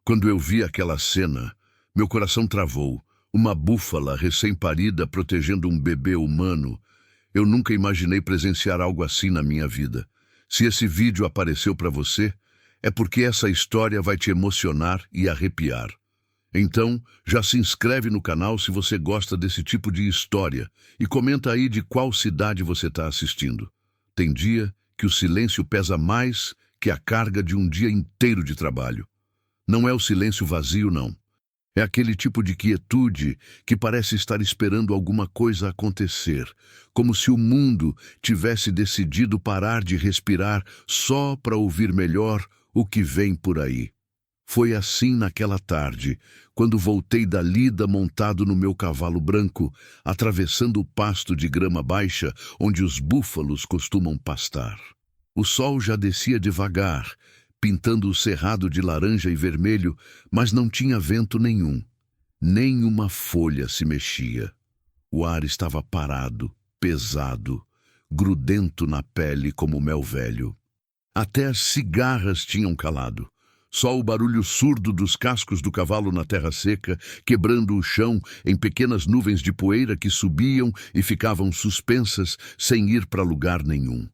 Quando eu vi aquela cena, meu coração travou. Uma búfala recém-parida protegendo um bebê humano. Eu nunca imaginei presenciar algo assim na minha vida. Se esse vídeo apareceu para você, é porque essa história vai te emocionar e arrepiar. Então, já se inscreve no canal se você gosta desse tipo de história e comenta aí de qual cidade você está assistindo. Tem dia que o silêncio pesa mais que a carga de um dia inteiro de trabalho. Não é o silêncio vazio, não. É aquele tipo de quietude que parece estar esperando alguma coisa acontecer, como se o mundo tivesse decidido parar de respirar só para ouvir melhor o que vem por aí. Foi assim naquela tarde, quando voltei da lida montado no meu cavalo branco, atravessando o pasto de grama baixa onde os búfalos costumam pastar. O sol já descia devagar, pintando o cerrado de laranja e vermelho, mas não tinha vento nenhum. Nem uma folha se mexia. O ar estava parado, pesado, grudento na pele como mel velho. Até as cigarras tinham calado. Só o barulho surdo dos cascos do cavalo na terra seca, quebrando o chão em pequenas nuvens de poeira que subiam e ficavam suspensas sem ir para lugar nenhum.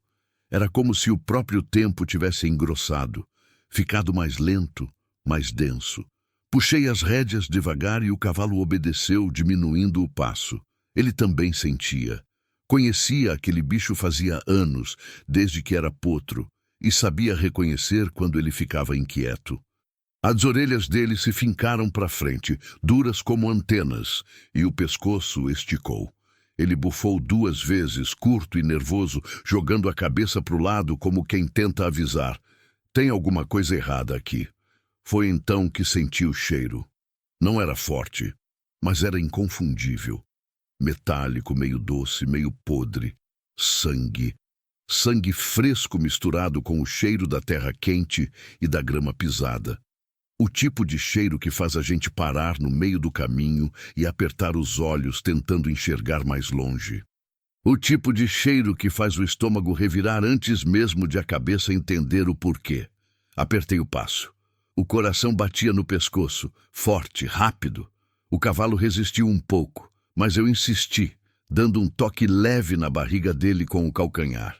Era como se o próprio tempo tivesse engrossado, ficado mais lento, mais denso. Puxei as rédeas devagar e o cavalo obedeceu, diminuindo o passo. Ele também sentia. Conhecia aquele bicho fazia anos, desde que era potro, e sabia reconhecer quando ele ficava inquieto. As orelhas dele se fincaram para frente, duras como antenas, e o pescoço esticou. Ele bufou 2 vezes, curto e nervoso, jogando a cabeça para o lado como quem tenta avisar. Tem alguma coisa errada aqui. Foi então que senti o cheiro. Não era forte, mas era inconfundível. Metálico, meio doce, meio podre. Sangue. Sangue fresco misturado com o cheiro da terra quente e da grama pisada. O tipo de cheiro que faz a gente parar no meio do caminho e apertar os olhos tentando enxergar mais longe. O tipo de cheiro que faz o estômago revirar antes mesmo de a cabeça entender o porquê. Apertei o passo. O coração batia no pescoço, forte, rápido. O cavalo resistiu um pouco, mas eu insisti, dando um toque leve na barriga dele com o calcanhar.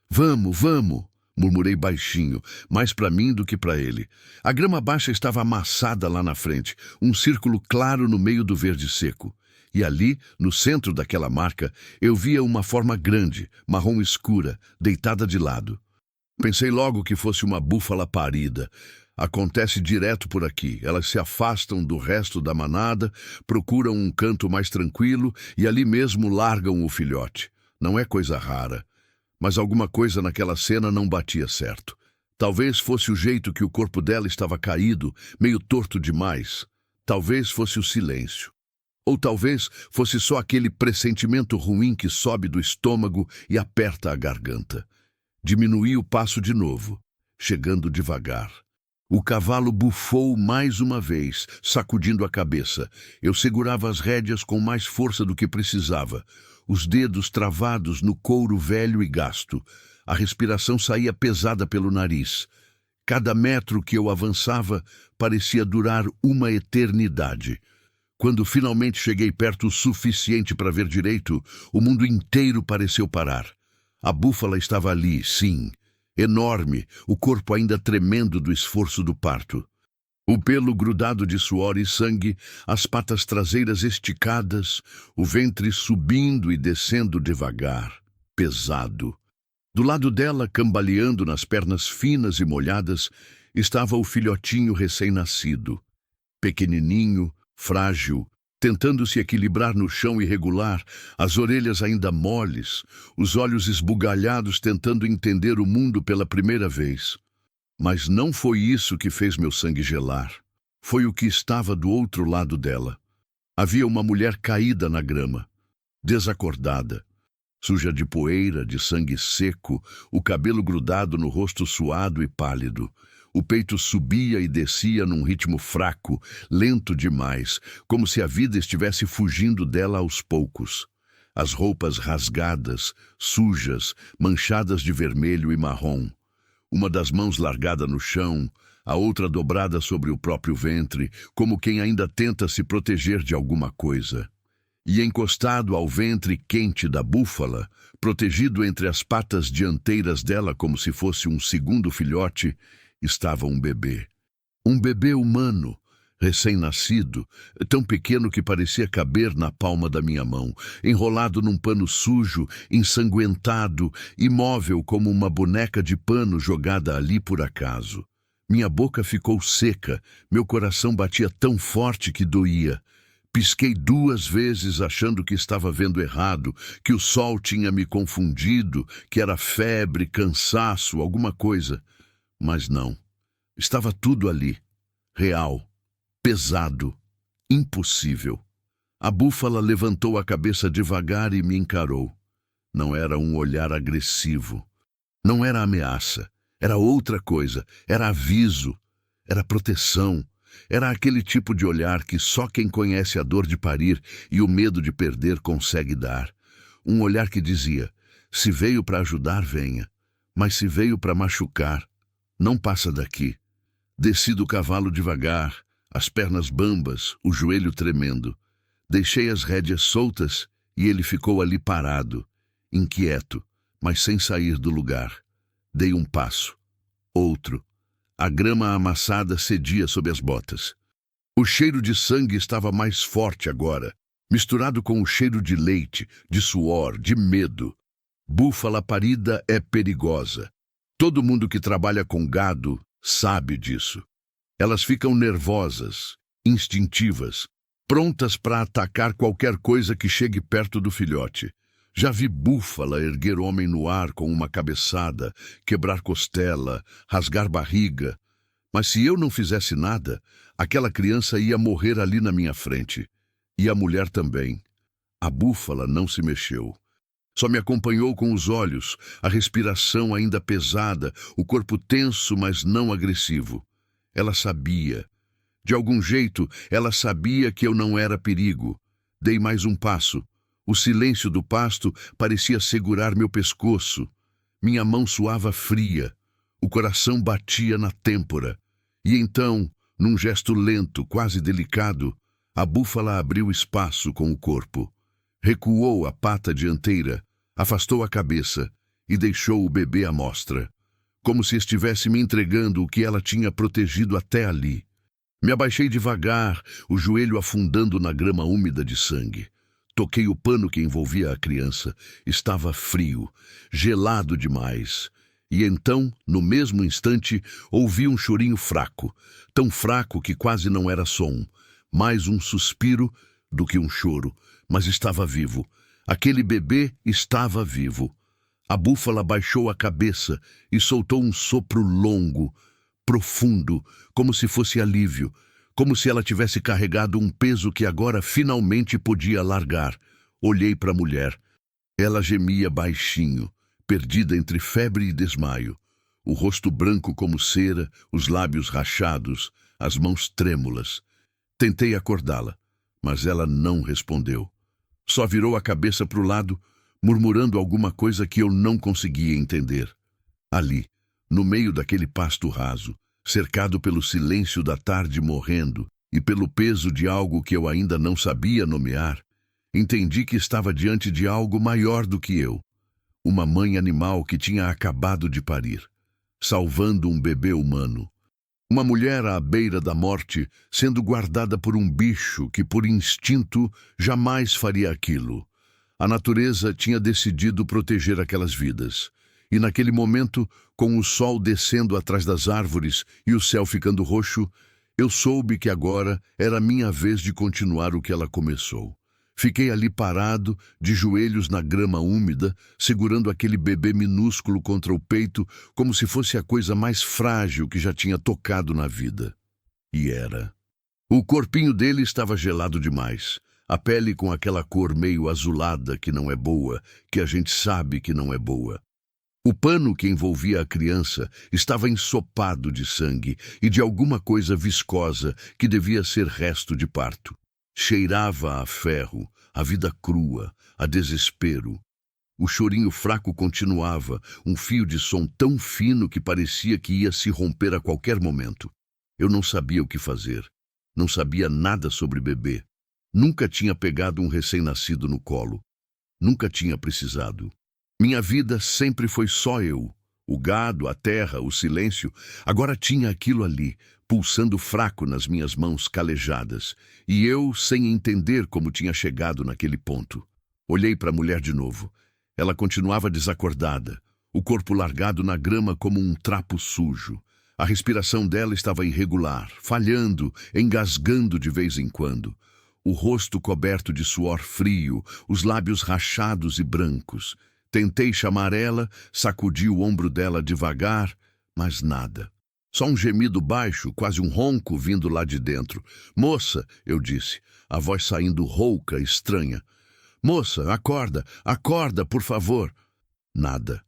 Vamos, vamos, murmurei baixinho, mais para mim do que para ele. A grama baixa estava amassada lá na frente, um círculo claro no meio do verde seco. E ali, no centro daquela marca, eu via uma forma grande, marrom escura, deitada de lado. Pensei logo que fosse uma búfala parida. Acontece direto por aqui. Elas se afastam do resto da manada, procuram um canto mais tranquilo e ali mesmo largam o filhote. Não é coisa rara. Mas alguma coisa naquela cena não batia certo. Talvez fosse o jeito que o corpo dela estava caído, meio torto demais. Talvez fosse o silêncio. Ou talvez fosse só aquele pressentimento ruim que sobe do estômago e aperta a garganta. Diminuí o passo de novo, chegando devagar. O cavalo bufou mais uma vez, sacudindo a cabeça. Eu segurava as rédeas com mais força do que precisava, os dedos travados no couro velho e gasto. A respiração saía pesada pelo nariz. Cada metro que eu avançava parecia durar uma eternidade. Quando finalmente cheguei perto o suficiente para ver direito, o mundo inteiro pareceu parar. A búfala estava ali, sim, enorme, o corpo ainda tremendo do esforço do parto. O pelo grudado de suor e sangue, as patas traseiras esticadas, o ventre subindo e descendo devagar, pesado. Do lado dela, cambaleando nas pernas finas e molhadas, estava o filhotinho recém-nascido, pequenininho, frágil, tentando se equilibrar no chão irregular, as orelhas ainda moles, os olhos esbugalhados tentando entender o mundo pela primeira vez. Mas não foi isso que fez meu sangue gelar. Foi o que estava do outro lado dela. Havia uma mulher caída na grama, desacordada, suja de poeira, de sangue seco, o cabelo grudado no rosto suado e pálido. O peito subia e descia num ritmo fraco, lento demais, como se a vida estivesse fugindo dela aos poucos. As roupas rasgadas, sujas, manchadas de vermelho e marrom. Uma das mãos largada no chão, a outra dobrada sobre o próprio ventre, como quem ainda tenta se proteger de alguma coisa. E encostado ao ventre quente da búfala, protegido entre as patas dianteiras dela como se fosse um segundo filhote, estava um bebê. Um bebê humano, recém-nascido, tão pequeno que parecia caber na palma da minha mão, enrolado num pano sujo, ensanguentado, imóvel como uma boneca de pano jogada ali por acaso. Minha boca ficou seca, meu coração batia tão forte que doía. Pisquei 2 vezes achando que estava vendo errado, que o sol tinha me confundido, que era febre, cansaço, alguma coisa. Mas não. Estava tudo ali. Real. Pesado. Impossível. A búfala levantou a cabeça devagar e me encarou. Não era um olhar agressivo. Não era ameaça. Era outra coisa. Era aviso. Era proteção. Era aquele tipo de olhar que só quem conhece a dor de parir e o medo de perder consegue dar. Um olhar que dizia, se veio para ajudar, venha. Mas se veio para machucar, não passa daqui. Desci do cavalo devagar, as pernas bambas, o joelho tremendo. Deixei as rédeas soltas e ele ficou ali parado, inquieto, mas sem sair do lugar. Dei um passo. Outro. A grama amassada cedia sob as botas. O cheiro de sangue estava mais forte agora, misturado com o cheiro de leite, de suor, de medo. Búfala parida é perigosa. Todo mundo que trabalha com gado sabe disso. Elas ficam nervosas, instintivas, prontas para atacar qualquer coisa que chegue perto do filhote. Já vi búfala erguer homem no ar com uma cabeçada, quebrar costela, rasgar barriga. Mas se eu não fizesse nada, aquela criança ia morrer ali na minha frente. E a mulher também. A búfala não se mexeu. Só me acompanhou com os olhos, a respiração ainda pesada, o corpo tenso, mas não agressivo. Ela sabia. De algum jeito, ela sabia que eu não era perigo. Dei mais um passo. O silêncio do pasto parecia segurar meu pescoço. Minha mão suava fria. O coração batia na têmpora. E então, num gesto lento, quase delicado, a búfala abriu espaço com o corpo. Recuou a pata dianteira, afastou a cabeça e deixou o bebê à mostra, como se estivesse me entregando o que ela tinha protegido até ali. Me abaixei devagar, o joelho afundando na grama úmida de sangue. Toquei o pano que envolvia a criança. Estava frio, gelado demais. E então, no mesmo instante, ouvi um chorinho fraco, tão fraco que quase não era som. Mais um suspiro do que um choro, mas estava vivo. Aquele bebê estava vivo. A búfala baixou a cabeça e soltou um sopro longo, profundo, como se fosse alívio, como se ela tivesse carregado um peso que agora finalmente podia largar. Olhei para a mulher. Ela gemia baixinho, perdida entre febre e desmaio. O rosto branco como cera, os lábios rachados, as mãos trêmulas. Tentei acordá-la, mas ela não respondeu. Só virou a cabeça para o lado, murmurando alguma coisa que eu não conseguia entender. Ali, no meio daquele pasto raso, cercado pelo silêncio da tarde morrendo e pelo peso de algo que eu ainda não sabia nomear, entendi que estava diante de algo maior do que eu. Uma mãe animal que tinha acabado de parir, salvando um bebê humano. Uma mulher à beira da morte, sendo guardada por um bicho que, por instinto, jamais faria aquilo. A natureza tinha decidido proteger aquelas vidas. E naquele momento, com o sol descendo atrás das árvores e o céu ficando roxo, eu soube que agora era minha vez de continuar o que ela começou. Fiquei ali parado, de joelhos na grama úmida, segurando aquele bebê minúsculo contra o peito, como se fosse a coisa mais frágil que já tinha tocado na vida. E era. O corpinho dele estava gelado demais, a pele com aquela cor meio azulada que não é boa, que a gente sabe que não é boa. O pano que envolvia a criança estava ensopado de sangue e de alguma coisa viscosa que devia ser resto de parto. Cheirava a ferro, a vida crua, a desespero. O chorinho fraco continuava, um fio de som tão fino que parecia que ia se romper a qualquer momento. Eu não sabia o que fazer. Não sabia nada sobre bebê. Nunca tinha pegado um recém-nascido no colo. Nunca tinha precisado. Minha vida sempre foi só eu. O gado, a terra, o silêncio. Agora tinha aquilo ali, pulsando fraco nas minhas mãos calejadas. E eu, sem entender como tinha chegado naquele ponto. Olhei para a mulher de novo. Ela continuava desacordada, o corpo largado na grama como um trapo sujo. A respiração dela estava irregular, falhando, engasgando de vez em quando. O rosto coberto de suor frio, os lábios rachados e brancos. Tentei chamar ela, sacudi o ombro dela devagar, mas nada. Só um gemido baixo, quase um ronco vindo lá de dentro. "Moça", eu disse, a voz saindo rouca, estranha. "Moça, acorda, acorda, por favor." Nada.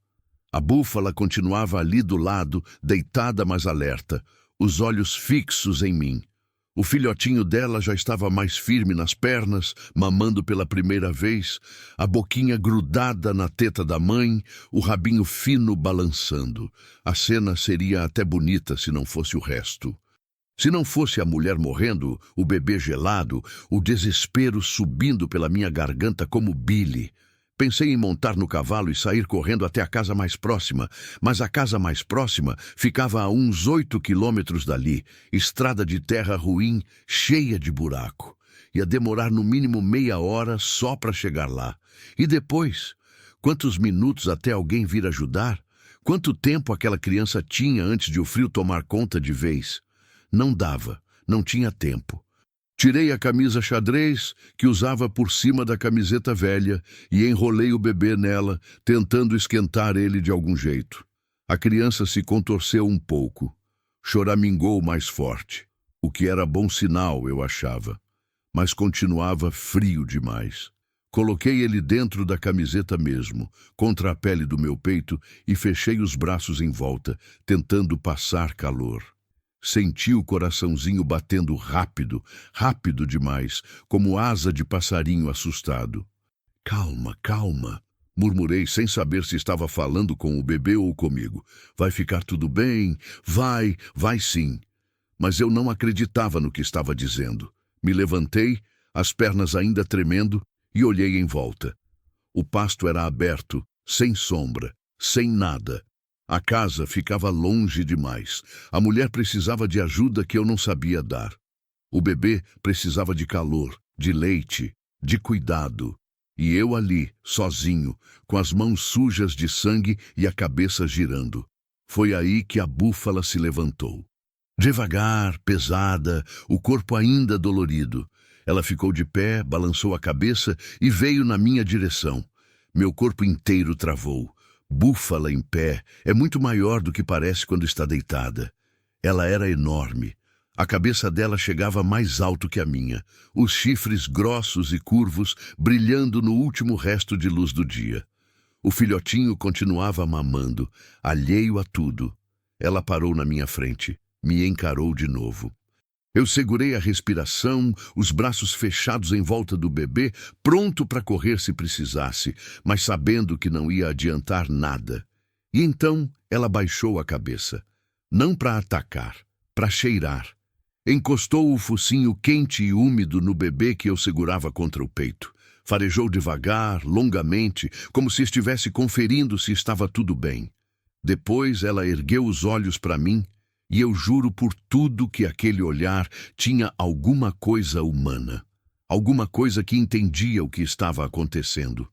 A búfala continuava ali do lado, deitada mas alerta, os olhos fixos em mim. O filhotinho dela já estava mais firme nas pernas, mamando pela primeira vez, a boquinha grudada na teta da mãe, o rabinho fino balançando. A cena seria até bonita se não fosse o resto. Se não fosse a mulher morrendo, o bebê gelado, o desespero subindo pela minha garganta como bile. Pensei em montar no cavalo e sair correndo até a casa mais próxima, mas a casa mais próxima ficava a uns 8 quilômetros dali, estrada de terra ruim, cheia de buraco. Ia demorar no mínimo meia hora só para chegar lá. E depois? Quantos minutos até alguém vir ajudar? Quanto tempo aquela criança tinha antes de o frio tomar conta de vez? Não dava, não tinha tempo. Tirei a camisa xadrez que usava por cima da camiseta velha e enrolei o bebê nela, tentando esquentar ele de algum jeito. A criança se contorceu um pouco. Choramingou mais forte, o que era bom sinal, eu achava. Mas continuava frio demais. Coloquei ele dentro da camiseta mesmo, contra a pele do meu peito, e fechei os braços em volta, tentando passar calor. Senti o coraçãozinho batendo rápido, rápido demais, como asa de passarinho assustado. "Calma, calma", murmurei sem saber se estava falando com o bebê ou comigo. "Vai ficar tudo bem, vai sim." Mas eu não acreditava no que estava dizendo. Me levantei, as pernas ainda tremendo, e olhei em volta. O pasto era aberto, sem sombra, sem nada. A casa ficava longe demais. A mulher precisava de ajuda que eu não sabia dar. O bebê precisava de calor, de leite, de cuidado. E eu ali, sozinho, com as mãos sujas de sangue e a cabeça girando. Foi aí que a búfala se levantou. Devagar, pesada, o corpo ainda dolorido. Ela ficou de pé, balançou a cabeça e veio na minha direção. Meu corpo inteiro travou. Búfala em pé é muito maior do que parece quando está deitada. Ela era enorme. A cabeça dela chegava mais alto que a minha, os chifres grossos e curvos brilhando no último resto de luz do dia. O filhotinho continuava mamando, alheio a tudo. Ela parou na minha frente, me encarou de novo. Eu segurei a respiração, os braços fechados em volta do bebê, pronto para correr se precisasse, mas sabendo que não ia adiantar nada. E então ela baixou a cabeça, não para atacar, para cheirar. Encostou o focinho quente e úmido no bebê que eu segurava contra o peito. Farejou devagar, longamente, como se estivesse conferindo se estava tudo bem. Depois ela ergueu os olhos para mim, e eu juro por tudo que aquele olhar tinha alguma coisa humana. Alguma coisa que entendia o que estava acontecendo.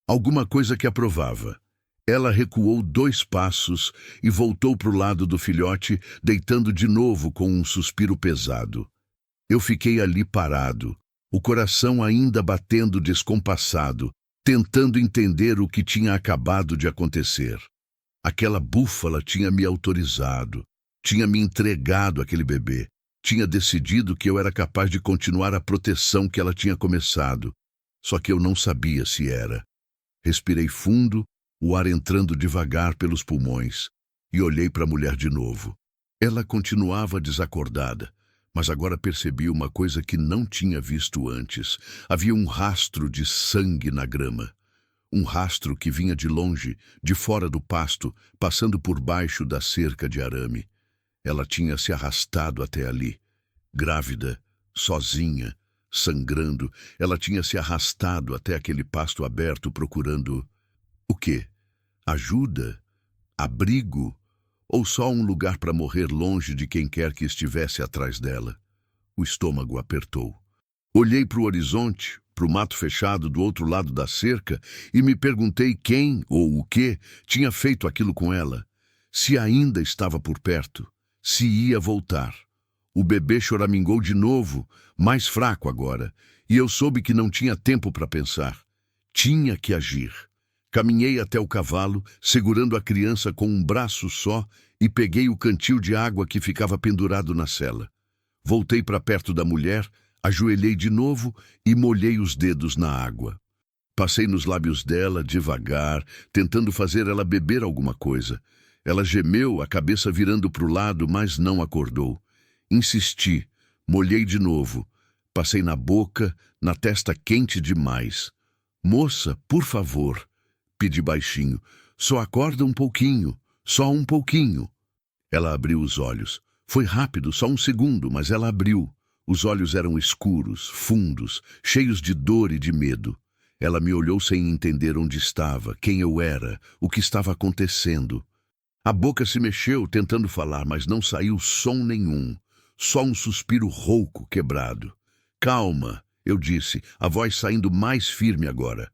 Alguma coisa que aprovava. Ela recuou 2 passos e voltou para o lado do filhote, deitando de novo com um suspiro pesado. Eu fiquei ali parado, o coração ainda batendo descompassado, tentando entender o que tinha acabado de acontecer. Aquela búfala tinha me autorizado. Tinha me entregado aquele bebê. Tinha decidido que eu era capaz de continuar a proteção que ela tinha começado. Só que eu não sabia se era. Respirei fundo, o ar entrando devagar pelos pulmões, e olhei para a mulher de novo. Ela continuava desacordada, mas agora percebi uma coisa que não tinha visto antes. Havia um rastro de sangue na grama. Um rastro que vinha de longe, de fora do pasto, passando por baixo da cerca de arame. Ela tinha se arrastado até ali. Grávida, sozinha, sangrando, ela tinha se arrastado até aquele pasto aberto procurando... o quê? Ajuda? Abrigo? Ou só um lugar para morrer longe de quem quer que estivesse atrás dela? O estômago apertou. Olhei para o horizonte, para o mato fechado do outro lado da cerca, e me perguntei quem ou o que tinha feito aquilo com ela. Se ainda estava por perto, se ia voltar. O bebê choramingou de novo, mais fraco agora, e eu soube que não tinha tempo para pensar. Tinha que agir. Caminhei até o cavalo, segurando a criança com um braço só, e peguei o cantil de água que ficava pendurado na sela. Voltei para perto da mulher, ajoelhei de novo e molhei os dedos na água. Passei nos lábios dela, devagar, tentando fazer ela beber alguma coisa. Ela gemeu, a cabeça virando para o lado, mas não acordou. Insisti, molhei de novo. Passei na boca, na testa quente demais. Moça, por favor, pedi baixinho, só acorda um pouquinho, só um pouquinho. Ela abriu os olhos. Foi rápido, só um segundo, mas ela abriu. Os olhos eram escuros, fundos, cheios de dor e de medo. Ela me olhou sem entender onde estava, quem eu era, o que estava acontecendo. A boca se mexeu, tentando falar, mas não saiu som nenhum. Só um suspiro rouco, quebrado. Calma, eu disse, a voz saindo mais firme agora.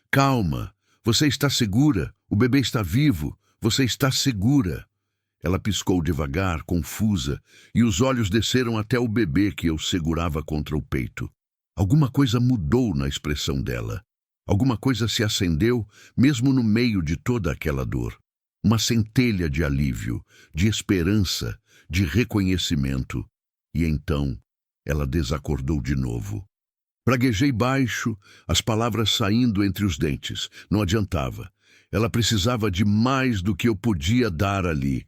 Calma, você está segura, o bebê está vivo, você está segura. Ela piscou devagar, confusa, e os olhos desceram até o bebê que eu segurava contra o peito. Alguma coisa mudou na expressão dela. Alguma coisa se acendeu, mesmo no meio de toda aquela dor. Uma centelha de alívio, de esperança, de reconhecimento. E então, ela desacordou de novo. Praguejei baixo, as palavras saindo entre os dentes. Não adiantava. Ela precisava de mais do que eu podia dar ali.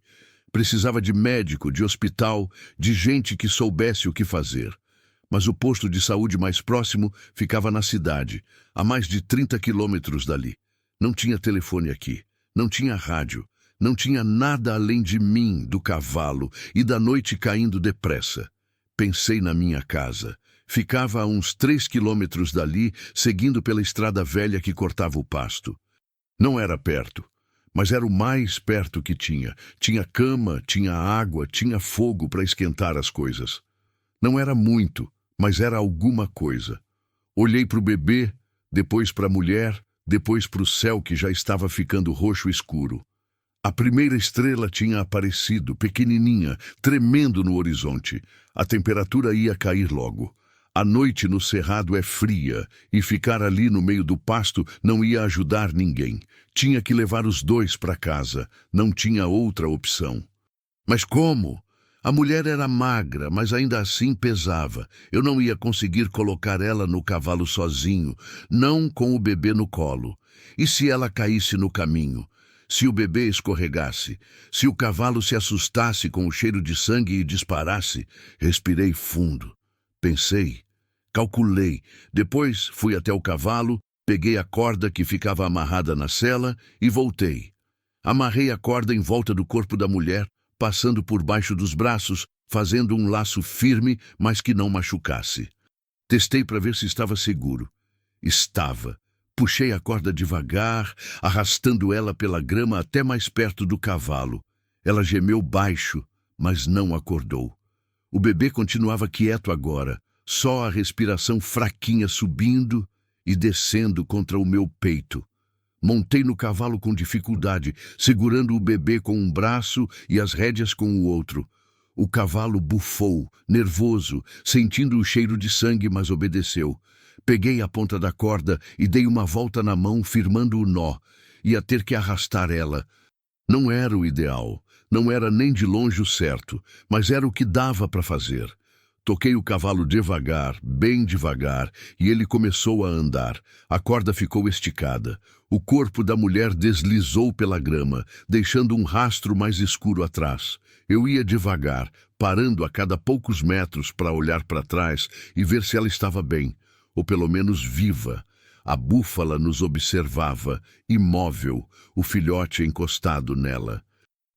Precisava de médico, de hospital, de gente que soubesse o que fazer. Mas o posto de saúde mais próximo ficava na cidade, a mais de 30 quilômetros dali. Não tinha telefone aqui, não tinha rádio, não tinha nada além de mim, do cavalo e da noite caindo depressa. Pensei na minha casa. Ficava a uns 3 quilômetros dali, seguindo pela estrada velha que cortava o pasto. Não era perto, mas era o mais perto que tinha. Tinha cama, tinha água, tinha fogo para esquentar as coisas. Não era muito, mas era alguma coisa. Olhei para o bebê, depois para a mulher, depois para o céu que já estava ficando roxo escuro. A primeira estrela tinha aparecido, pequenininha, tremendo no horizonte. A temperatura ia cair logo. A noite no cerrado é fria, e ficar ali no meio do pasto não ia ajudar ninguém. Tinha que levar os dois para casa, não tinha outra opção. Mas como? A mulher era magra, mas ainda assim pesava. Eu não ia conseguir colocar ela no cavalo sozinho, não com o bebê no colo. E se ela caísse no caminho? Se o bebê escorregasse? Se o cavalo se assustasse com o cheiro de sangue e disparasse? Respirei fundo. Pensei. Calculei. Depois fui até o cavalo, peguei a corda que ficava amarrada na sela e voltei. Amarrei a corda em volta do corpo da mulher, passando por baixo dos braços, fazendo um laço firme, mas que não machucasse. Testei para ver se estava seguro. Estava. Puxei a corda devagar, arrastando ela pela grama até mais perto do cavalo. Ela gemeu baixo, mas não acordou. O bebê continuava quieto agora, só a respiração fraquinha subindo e descendo contra o meu peito. Montei no cavalo com dificuldade, segurando o bebê com um braço e as rédeas com o outro. O cavalo bufou, nervoso, sentindo o cheiro de sangue, mas obedeceu. Peguei a ponta da corda e dei uma volta na mão, firmando o nó. Ia ter que arrastar ela. Não era o ideal, não era nem de longe o certo, mas era o que dava para fazer. Toquei o cavalo devagar, bem devagar, e ele começou a andar. A corda ficou esticada. O corpo da mulher deslizou pela grama, deixando um rastro mais escuro atrás. Eu ia devagar, parando a cada poucos metros para olhar para trás e ver se ela estava bem, ou pelo menos viva. A búfala nos observava, imóvel, o filhote encostado nela.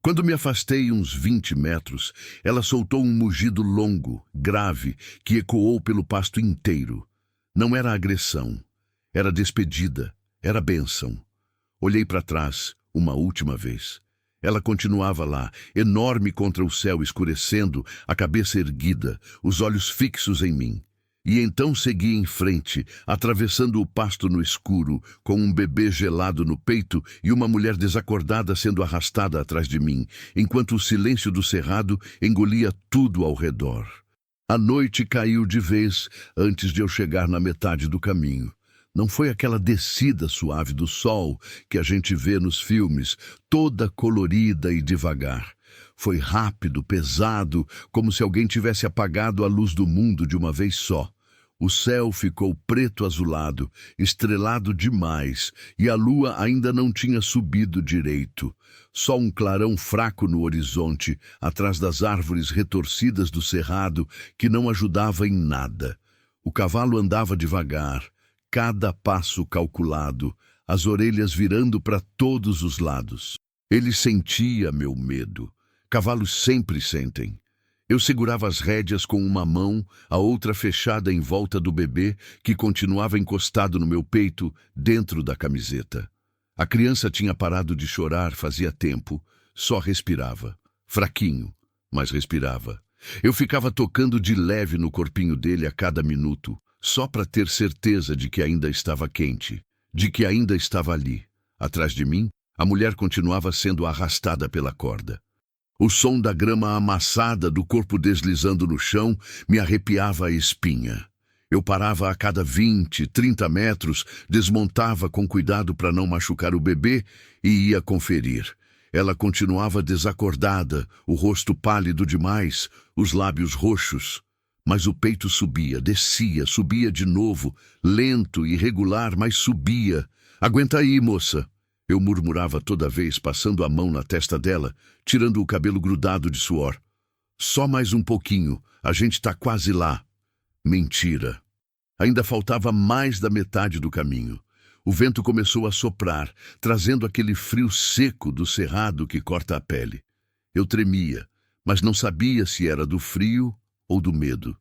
Quando me afastei uns 20 metros, ela soltou um mugido longo, grave, que ecoou pelo pasto inteiro. Não era agressão, era despedida, era bênção. Olhei para trás, uma última vez. Ela continuava lá, enorme contra o céu escurecendo, a cabeça erguida, os olhos fixos em mim. E então segui em frente, atravessando o pasto no escuro, com um bebê gelado no peito e uma mulher desacordada sendo arrastada atrás de mim, enquanto o silêncio do cerrado engolia tudo ao redor. A noite caiu de vez antes de eu chegar na metade do caminho. Não foi aquela descida suave do sol que a gente vê nos filmes, toda colorida e devagar. Foi rápido, pesado, como se alguém tivesse apagado a luz do mundo de uma vez só. O céu ficou preto-azulado, estrelado demais, e a lua ainda não tinha subido direito. Só um clarão fraco no horizonte, atrás das árvores retorcidas do cerrado, que não ajudava em nada. O cavalo andava devagar, cada passo calculado, as orelhas virando para todos os lados. Ele sentia meu medo. Cavalos sempre sentem. Eu segurava as rédeas com uma mão, a outra fechada em volta do bebê, que continuava encostado no meu peito, dentro da camiseta. A criança tinha parado de chorar fazia tempo, só respirava. Fraquinho, mas respirava. Eu ficava tocando de leve no corpinho dele a cada minuto, só para ter certeza de que ainda estava quente, de que ainda estava ali. Atrás de mim, a mulher continuava sendo arrastada pela corda. O som da grama amassada do corpo deslizando no chão me arrepiava a espinha. Eu parava a cada 20, 30 metros, desmontava com cuidado para não machucar o bebê e ia conferir. Ela continuava desacordada, o rosto pálido demais, os lábios roxos. Mas o peito subia, descia, subia de novo, lento e irregular, mas subia. Aguenta aí, moça. Eu murmurava toda vez, passando a mão na testa dela, tirando o cabelo grudado de suor. Só mais um pouquinho, a gente tá quase lá. Mentira. Ainda faltava mais da metade do caminho. O vento começou a soprar, trazendo aquele frio seco do cerrado que corta a pele. Eu tremia, mas não sabia se era do frio ou do medo.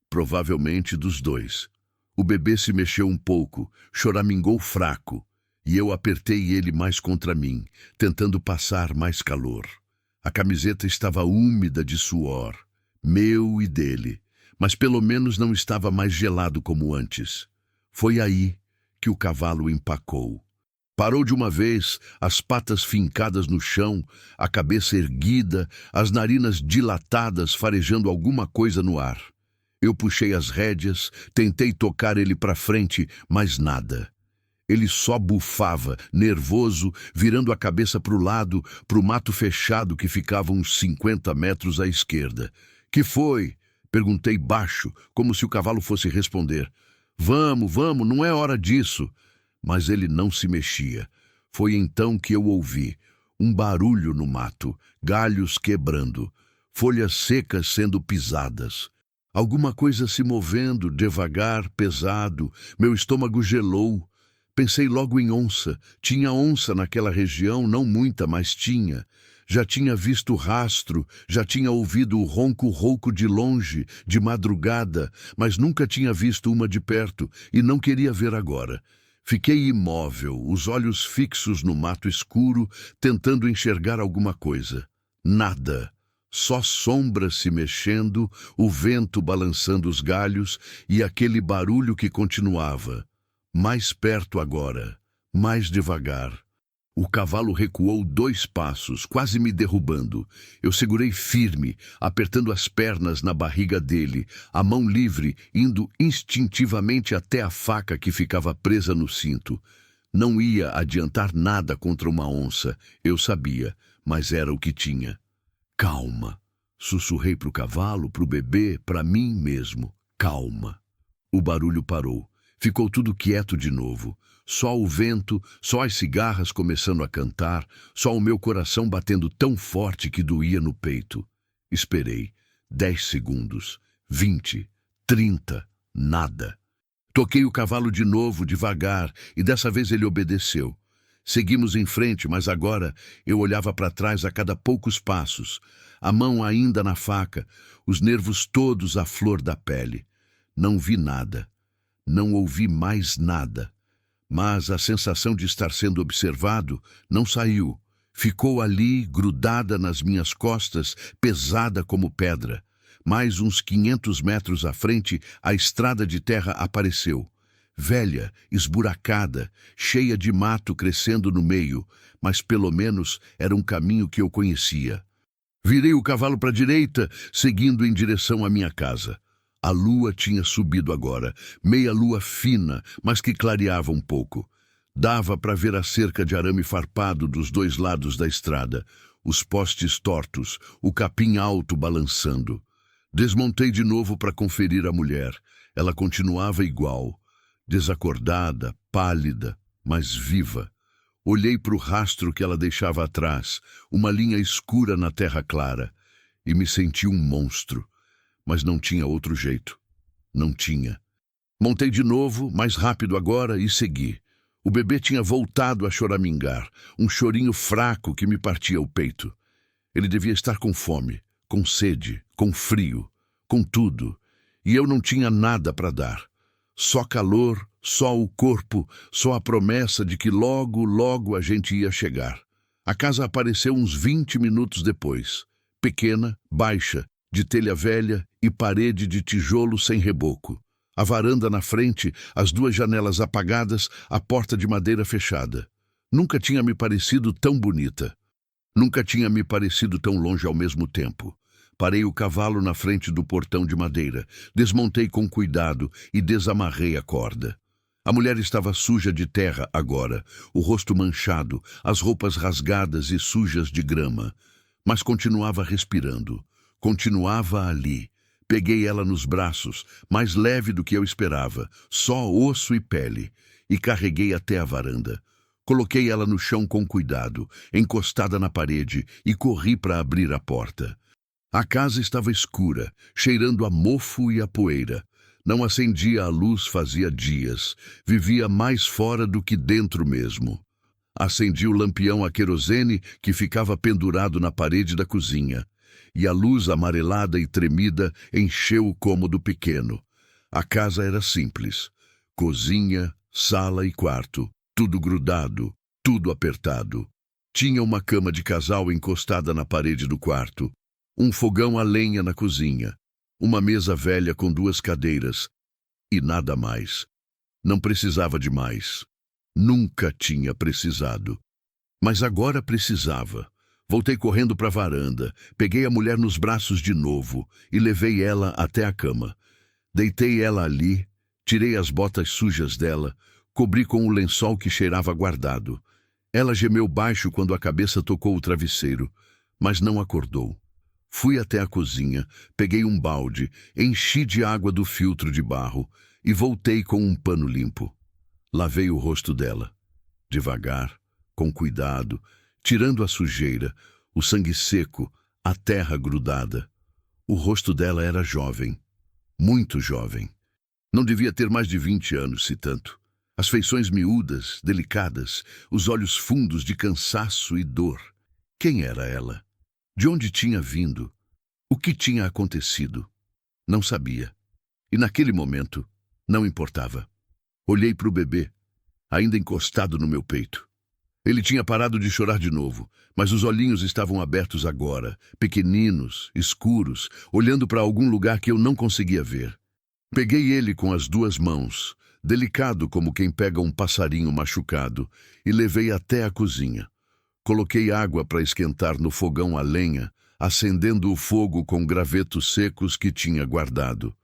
Provavelmente dos dois. O bebê se mexeu um pouco, choramingou fraco. E eu apertei ele mais contra mim, tentando passar mais calor. A camiseta estava úmida de suor, meu e dele, mas pelo menos não estava mais gelado como antes. Foi aí que o cavalo empacou. Parou de uma vez, as patas fincadas no chão, a cabeça erguida, as narinas dilatadas, farejando alguma coisa no ar. Eu puxei as rédeas, tentei tocar ele para frente, mas nada. Ele só bufava, nervoso, virando a cabeça para o lado, para o mato fechado que ficava uns 50 metros à esquerda. Que foi? Perguntei baixo, como se o cavalo fosse responder. Vamos, não é hora disso. Mas ele não se mexia. Foi então que eu ouvi um barulho no mato, galhos quebrando, folhas secas sendo pisadas. Alguma coisa se movendo, devagar, pesado, meu estômago gelou. Pensei logo em onça. Tinha onça naquela região, não muita, mas tinha. Já tinha visto rastro, já tinha ouvido o ronco rouco de longe, de madrugada, mas nunca tinha visto uma de perto e não queria ver agora. Fiquei imóvel, os olhos fixos no mato escuro, tentando enxergar alguma coisa. Nada. Só sombras se mexendo, o vento balançando os galhos e aquele barulho que continuava. Mais perto agora, mais devagar. O cavalo recuou 2 passos, quase me derrubando. Eu segurei firme, apertando as pernas na barriga dele, a mão livre, indo instintivamente até a faca que ficava presa no cinto. Não ia adiantar nada contra uma onça, eu sabia, mas era o que tinha. Calma, sussurrei para o cavalo, para o bebê, para mim mesmo. Calma. O barulho parou. Ficou tudo quieto de novo. Só o vento, só as cigarras começando a cantar, só o meu coração batendo tão forte que doía no peito. Esperei. 10 segundos. 20. 30. Nada. Toquei o cavalo de novo, devagar, e dessa vez ele obedeceu. Seguimos em frente, mas agora eu olhava para trás a cada poucos passos, a mão ainda na faca, os nervos todos à flor da pele. Não vi nada. Não ouvi mais nada. Mas a sensação de estar sendo observado não saiu. Ficou ali, grudada nas minhas costas, pesada como pedra. Mais uns 500 metros à frente, a estrada de terra apareceu. Velha, esburacada, cheia de mato crescendo no meio, mas pelo menos era um caminho que eu conhecia. Virei o cavalo para a direita, seguindo em direção à minha casa. A lua tinha subido agora, meia lua fina, mas que clareava um pouco. Dava para ver a cerca de arame farpado dos dois lados da estrada, os postes tortos, o capim alto balançando. Desmontei de novo para conferir a mulher. Ela continuava igual, desacordada, pálida, mas viva. Olhei para o rastro que ela deixava atrás, uma linha escura na terra clara, e me senti um monstro. Mas não tinha outro jeito. Não tinha. Montei de novo, mais rápido agora, e segui. O bebê tinha voltado a choramingar, um chorinho fraco que me partia o peito. Ele devia estar com fome, com sede, com frio, com tudo, e eu não tinha nada para dar. Só calor, só o corpo, só a promessa de que logo, logo a gente ia chegar. A casa apareceu uns 20 minutos depois. Pequena, baixa, de telha velha e parede de tijolo sem reboco. A varanda na frente, as duas janelas apagadas, a porta de madeira fechada. Nunca tinha me parecido tão bonita. Nunca tinha me parecido tão longe ao mesmo tempo. Parei o cavalo na frente do portão de madeira, desmontei com cuidado e desamarrei a corda. A mulher estava suja de terra agora, o rosto manchado, as roupas rasgadas e sujas de grama. Mas continuava respirando. Continuava ali. Peguei ela nos braços, mais leve do que eu esperava, só osso e pele, e carreguei até a varanda. Coloquei ela no chão com cuidado, encostada na parede, e corri para abrir a porta. A casa estava escura, cheirando a mofo e a poeira. Não acendia a luz fazia dias. Vivia mais fora do que dentro mesmo. Acendi o lampião a querosene que ficava pendurado na parede da cozinha. E a luz amarelada e tremida encheu o cômodo pequeno. A casa era simples. Cozinha, sala e quarto. Tudo grudado, tudo apertado. Tinha uma cama de casal encostada na parede do quarto. Um fogão a lenha na cozinha. Uma mesa velha com duas cadeiras. E nada mais. Não precisava de mais. Nunca tinha precisado. Mas agora precisava. Voltei correndo para a varanda, peguei a mulher nos braços de novo e levei ela até a cama. Deitei ela ali, tirei as botas sujas dela, cobri com o lençol que cheirava guardado. Ela gemeu baixo quando a cabeça tocou o travesseiro, mas não acordou. Fui até a cozinha, peguei um balde, enchi de água do filtro de barro e voltei com um pano limpo. Lavei o rosto dela, devagar, com cuidado, tirando a sujeira, o sangue seco, a terra grudada. O rosto dela era jovem, muito jovem. Não devia ter mais de 20 anos, se tanto. As feições miúdas, delicadas, os olhos fundos de cansaço e dor. Quem era ela? De onde tinha vindo? O que tinha acontecido? Não sabia. E naquele momento, não importava. Olhei para o bebê, ainda encostado no meu peito. Ele tinha parado de chorar de novo, mas os olhinhos estavam abertos agora, pequeninos, escuros, olhando para algum lugar que eu não conseguia ver. Peguei ele com as duas mãos, delicado como quem pega um passarinho machucado, e levei até a cozinha. Coloquei água para esquentar no fogão a lenha, acendendo o fogo com gravetos secos que tinha guardado.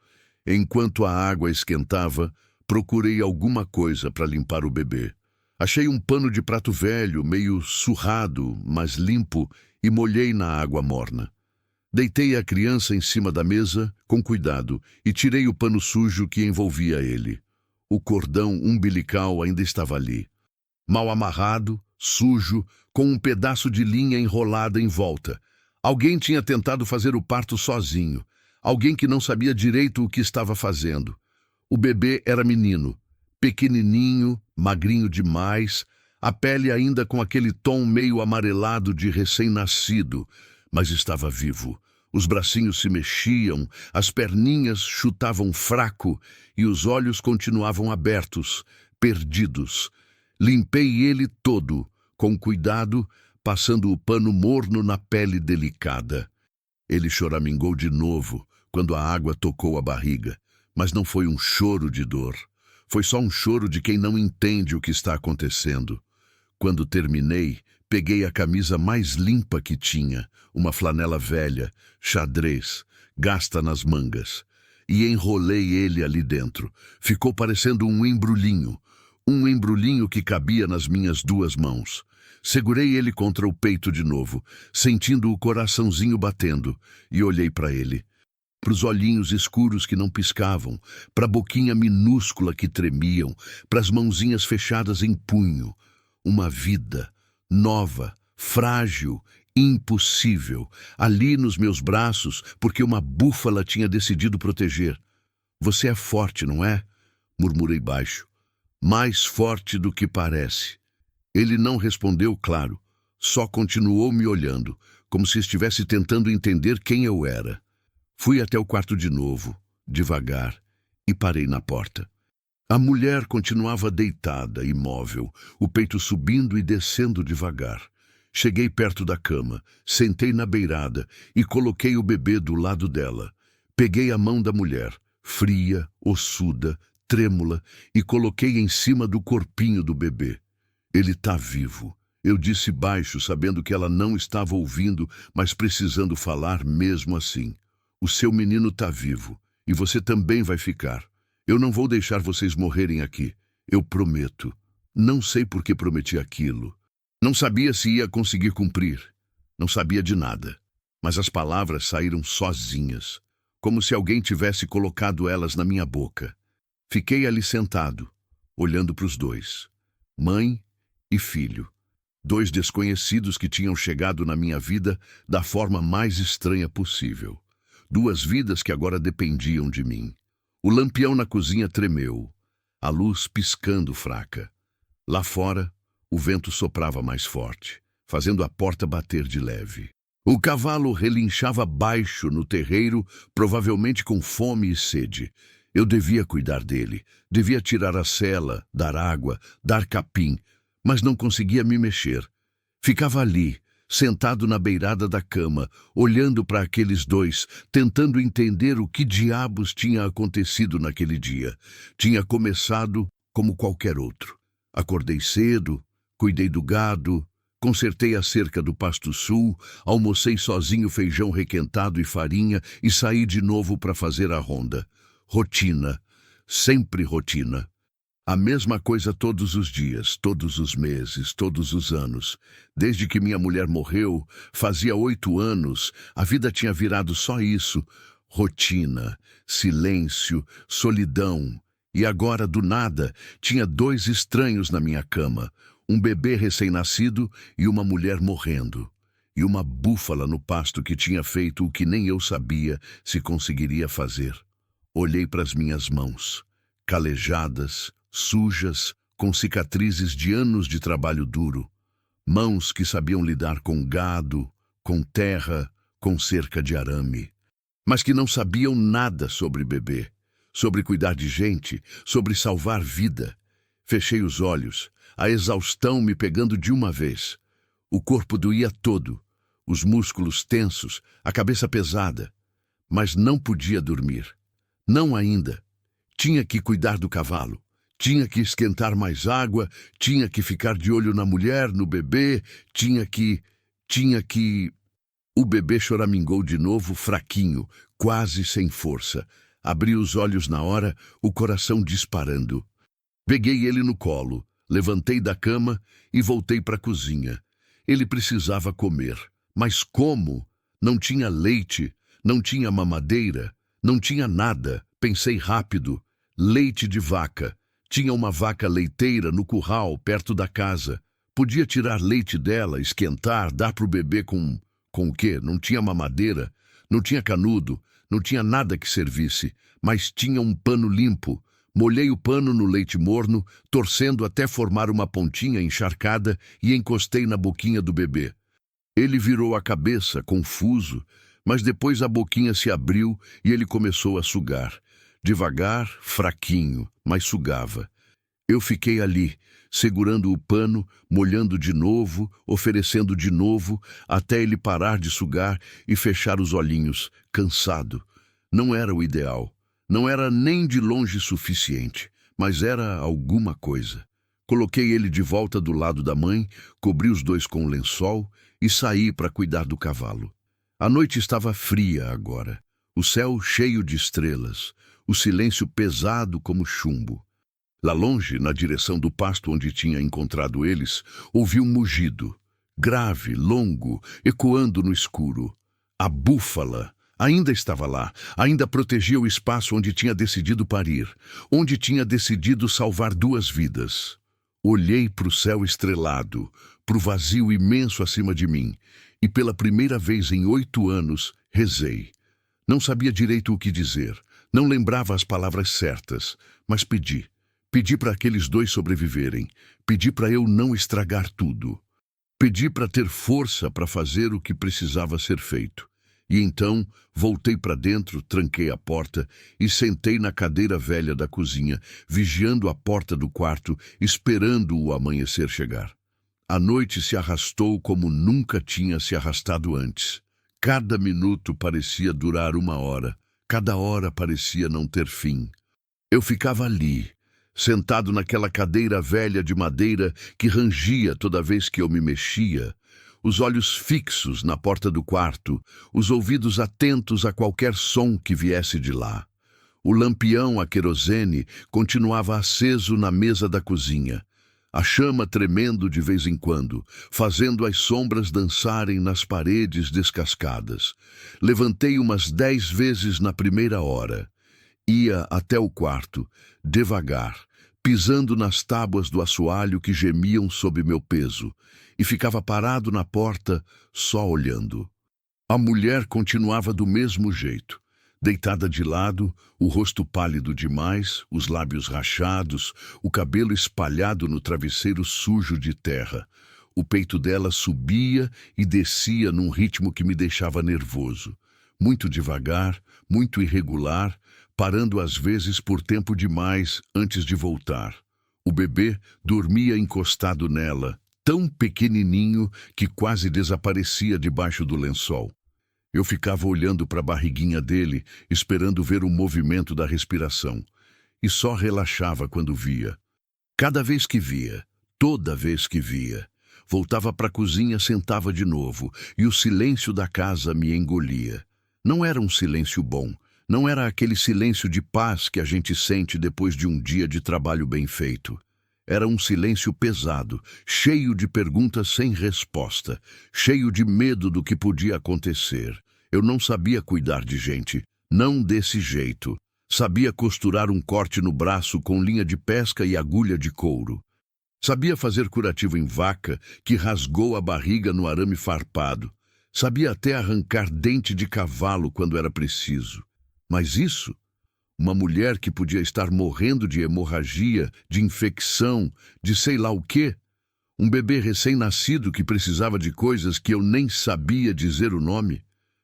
Enquanto a água esquentava, procurei alguma coisa para limpar o bebê. Achei um pano de prato velho, meio surrado, mas limpo, e molhei na água morna. Deitei a criança em cima da mesa, com cuidado, e tirei o pano sujo que envolvia ele. O cordão umbilical ainda estava ali. Mal amarrado, sujo, com um pedaço de linha enrolada em volta. Alguém tinha tentado fazer o parto sozinho. Alguém que não sabia direito o que estava fazendo. O bebê era menino. Pequenininho, magrinho demais, a pele ainda com aquele tom meio amarelado de recém-nascido, mas estava vivo. Os bracinhos se mexiam, as perninhas chutavam fraco e os olhos continuavam abertos, perdidos. Limpei ele todo, com cuidado, passando o pano morno na pele delicada. Ele choramingou de novo, quando a água tocou a barriga, mas não foi um choro de dor. Foi só um choro de quem não entende o que está acontecendo. Quando terminei, peguei a camisa mais limpa que tinha, uma flanela velha, xadrez, gasta nas mangas, e enrolei ele ali dentro. Ficou parecendo um embrulhinho que cabia nas minhas 2 mãos. Segurei ele contra o peito de novo, sentindo o coraçãozinho batendo, e olhei para ele. Para os olhinhos escuros que não piscavam, para a boquinha minúscula que tremiam, para as mãozinhas fechadas em punho. Uma vida nova, frágil, impossível, ali nos meus braços, porque uma búfala tinha decidido proteger. Você é forte, não é? Murmurei baixo. Mais forte do que parece. Ele não respondeu, claro, só continuou me olhando, como se estivesse tentando entender quem eu era. Fui até o quarto de novo, devagar, e parei na porta. A mulher continuava deitada, imóvel, o peito subindo e descendo devagar. Cheguei perto da cama, sentei na beirada e coloquei o bebê do lado dela. Peguei a mão da mulher, fria, ossuda, trêmula, e coloquei em cima do corpinho do bebê. Ele tá vivo. Eu disse baixo, sabendo que ela não estava ouvindo, mas precisando falar mesmo assim. O seu menino tá vivo, e você também vai ficar. Eu não vou deixar vocês morrerem aqui. Eu prometo. Não sei por que prometi aquilo. Não sabia se ia conseguir cumprir. Não sabia de nada. Mas as palavras saíram sozinhas, como se alguém tivesse colocado elas na minha boca. Fiquei ali sentado, olhando para os dois. Mãe e filho. 2 desconhecidos que tinham chegado na minha vida da forma mais estranha possível. 2 vidas que agora dependiam de mim. O lampião na cozinha tremeu, a luz piscando fraca. Lá fora, o vento soprava mais forte, fazendo a porta bater de leve. O cavalo relinchava baixo no terreiro, provavelmente com fome e sede. Eu devia cuidar dele, devia tirar a sela, dar água, dar capim, mas não conseguia me mexer. Ficava ali, sentado na beirada da cama, olhando para aqueles 2, tentando entender o que diabos tinha acontecido naquele dia. Tinha começado como qualquer outro. Acordei cedo, cuidei do gado, consertei a cerca do Pasto Sul, almocei sozinho feijão requentado e farinha e saí de novo para fazer a ronda. Rotina, sempre rotina. A mesma coisa todos os dias, todos os meses, todos os anos. Desde que minha mulher morreu, fazia 8 anos, a vida tinha virado só isso. Rotina, silêncio, solidão. E agora, do nada, tinha 2 estranhos na minha cama. Um bebê recém-nascido e uma mulher morrendo. E uma búfala no pasto que tinha feito o que nem eu sabia se conseguiria fazer. Olhei para as minhas mãos, calejadas, sujas, com cicatrizes de anos de trabalho duro. Mãos que sabiam lidar com gado, com terra, com cerca de arame. Mas que não sabiam nada sobre bebê, sobre cuidar de gente, sobre salvar vida. Fechei os olhos, a exaustão me pegando de uma vez. O corpo doía todo, os músculos tensos, a cabeça pesada. Mas não podia dormir. Não ainda. Tinha que cuidar do cavalo. Tinha que esquentar mais água, tinha que ficar de olho na mulher, no bebê, tinha que... O bebê choramingou de novo, fraquinho, quase sem força. Abri os olhos na hora, o coração disparando. Peguei ele no colo, levantei da cama e voltei para a cozinha. Ele precisava comer. Mas como? Não tinha leite, não tinha mamadeira, não tinha nada. Pensei rápido. Leite de vaca. Tinha uma vaca leiteira no curral, perto da casa. Podia tirar leite dela, esquentar, dar para o bebê com o quê? Não tinha mamadeira, não tinha canudo, não tinha nada que servisse, mas tinha um pano limpo. Molhei o pano no leite morno, torcendo até formar uma pontinha encharcada e encostei na boquinha do bebê. Ele virou a cabeça, confuso, mas depois a boquinha se abriu e ele começou a sugar. Devagar, fraquinho, mas sugava. Eu fiquei ali, segurando o pano, molhando de novo, oferecendo de novo, até ele parar de sugar e fechar os olhinhos, cansado. Não era o ideal. Não era nem de longe suficiente, mas era alguma coisa. Coloquei ele de volta do lado da mãe, cobri os dois com um lençol e saí para cuidar do cavalo. A noite estava fria agora, o céu cheio de estrelas, o silêncio pesado como chumbo. Lá longe, na direção do pasto onde tinha encontrado eles, ouvi um mugido, grave, longo, ecoando no escuro. A búfala ainda estava lá, ainda protegia o espaço onde tinha decidido parir, onde tinha decidido salvar duas vidas. Olhei para o céu estrelado, para o vazio imenso acima de mim, e pela primeira vez em 8 anos, rezei. Não sabia direito o que dizer, não lembrava as palavras certas, mas pedi. Pedi para aqueles dois sobreviverem, pedi para eu não estragar tudo. Pedi para ter força para fazer o que precisava ser feito. E então voltei para dentro, tranquei a porta e sentei na cadeira velha da cozinha, vigiando a porta do quarto, esperando o amanhecer chegar. A noite se arrastou como nunca tinha se arrastado antes. Cada minuto parecia durar 1 hora, cada hora parecia não ter fim. Eu ficava ali, sentado naquela cadeira velha de madeira que rangia toda vez que eu me mexia, os olhos fixos na porta do quarto, os ouvidos atentos a qualquer som que viesse de lá. O lampião a querosene continuava aceso na mesa da cozinha, a chama tremendo de vez em quando, fazendo as sombras dançarem nas paredes descascadas. Levantei umas 10 vezes na primeira hora. Ia até o quarto, devagar, pisando nas tábuas do assoalho que gemiam sob meu peso, e ficava parado na porta, só olhando. A mulher continuava do mesmo jeito, deitada de lado, o rosto pálido demais, os lábios rachados, o cabelo espalhado no travesseiro sujo de terra. O peito dela subia e descia num ritmo que me deixava nervoso. Muito devagar, muito irregular, parando às vezes por tempo demais antes de voltar. O bebê dormia encostado nela, tão pequenininho que quase desaparecia debaixo do lençol. Eu ficava olhando para a barriguinha dele, esperando ver o movimento da respiração, e só relaxava quando via. Cada vez que via, toda vez que via, voltava para a cozinha, sentava de novo, e o silêncio da casa me engolia. Não era um silêncio bom. Não era aquele silêncio de paz que a gente sente depois de um dia de trabalho bem feito. Era um silêncio pesado, cheio de perguntas sem resposta, cheio de medo do que podia acontecer. Eu não sabia cuidar de gente, não desse jeito. Sabia costurar um corte no braço com linha de pesca e agulha de couro. Sabia fazer curativo em vaca que rasgou a barriga no arame farpado. Sabia até arrancar dente de cavalo quando era preciso. Mas isso, uma mulher que podia estar morrendo de hemorragia, de infecção, de sei lá o quê, um bebê recém-nascido que precisava de coisas que eu nem sabia dizer o nome,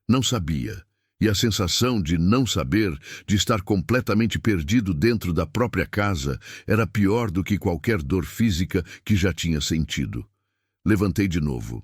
não sabia. E a sensação de não saber, de estar completamente perdido dentro da própria casa, era pior do que qualquer dor física que já tinha sentido. Levantei de novo.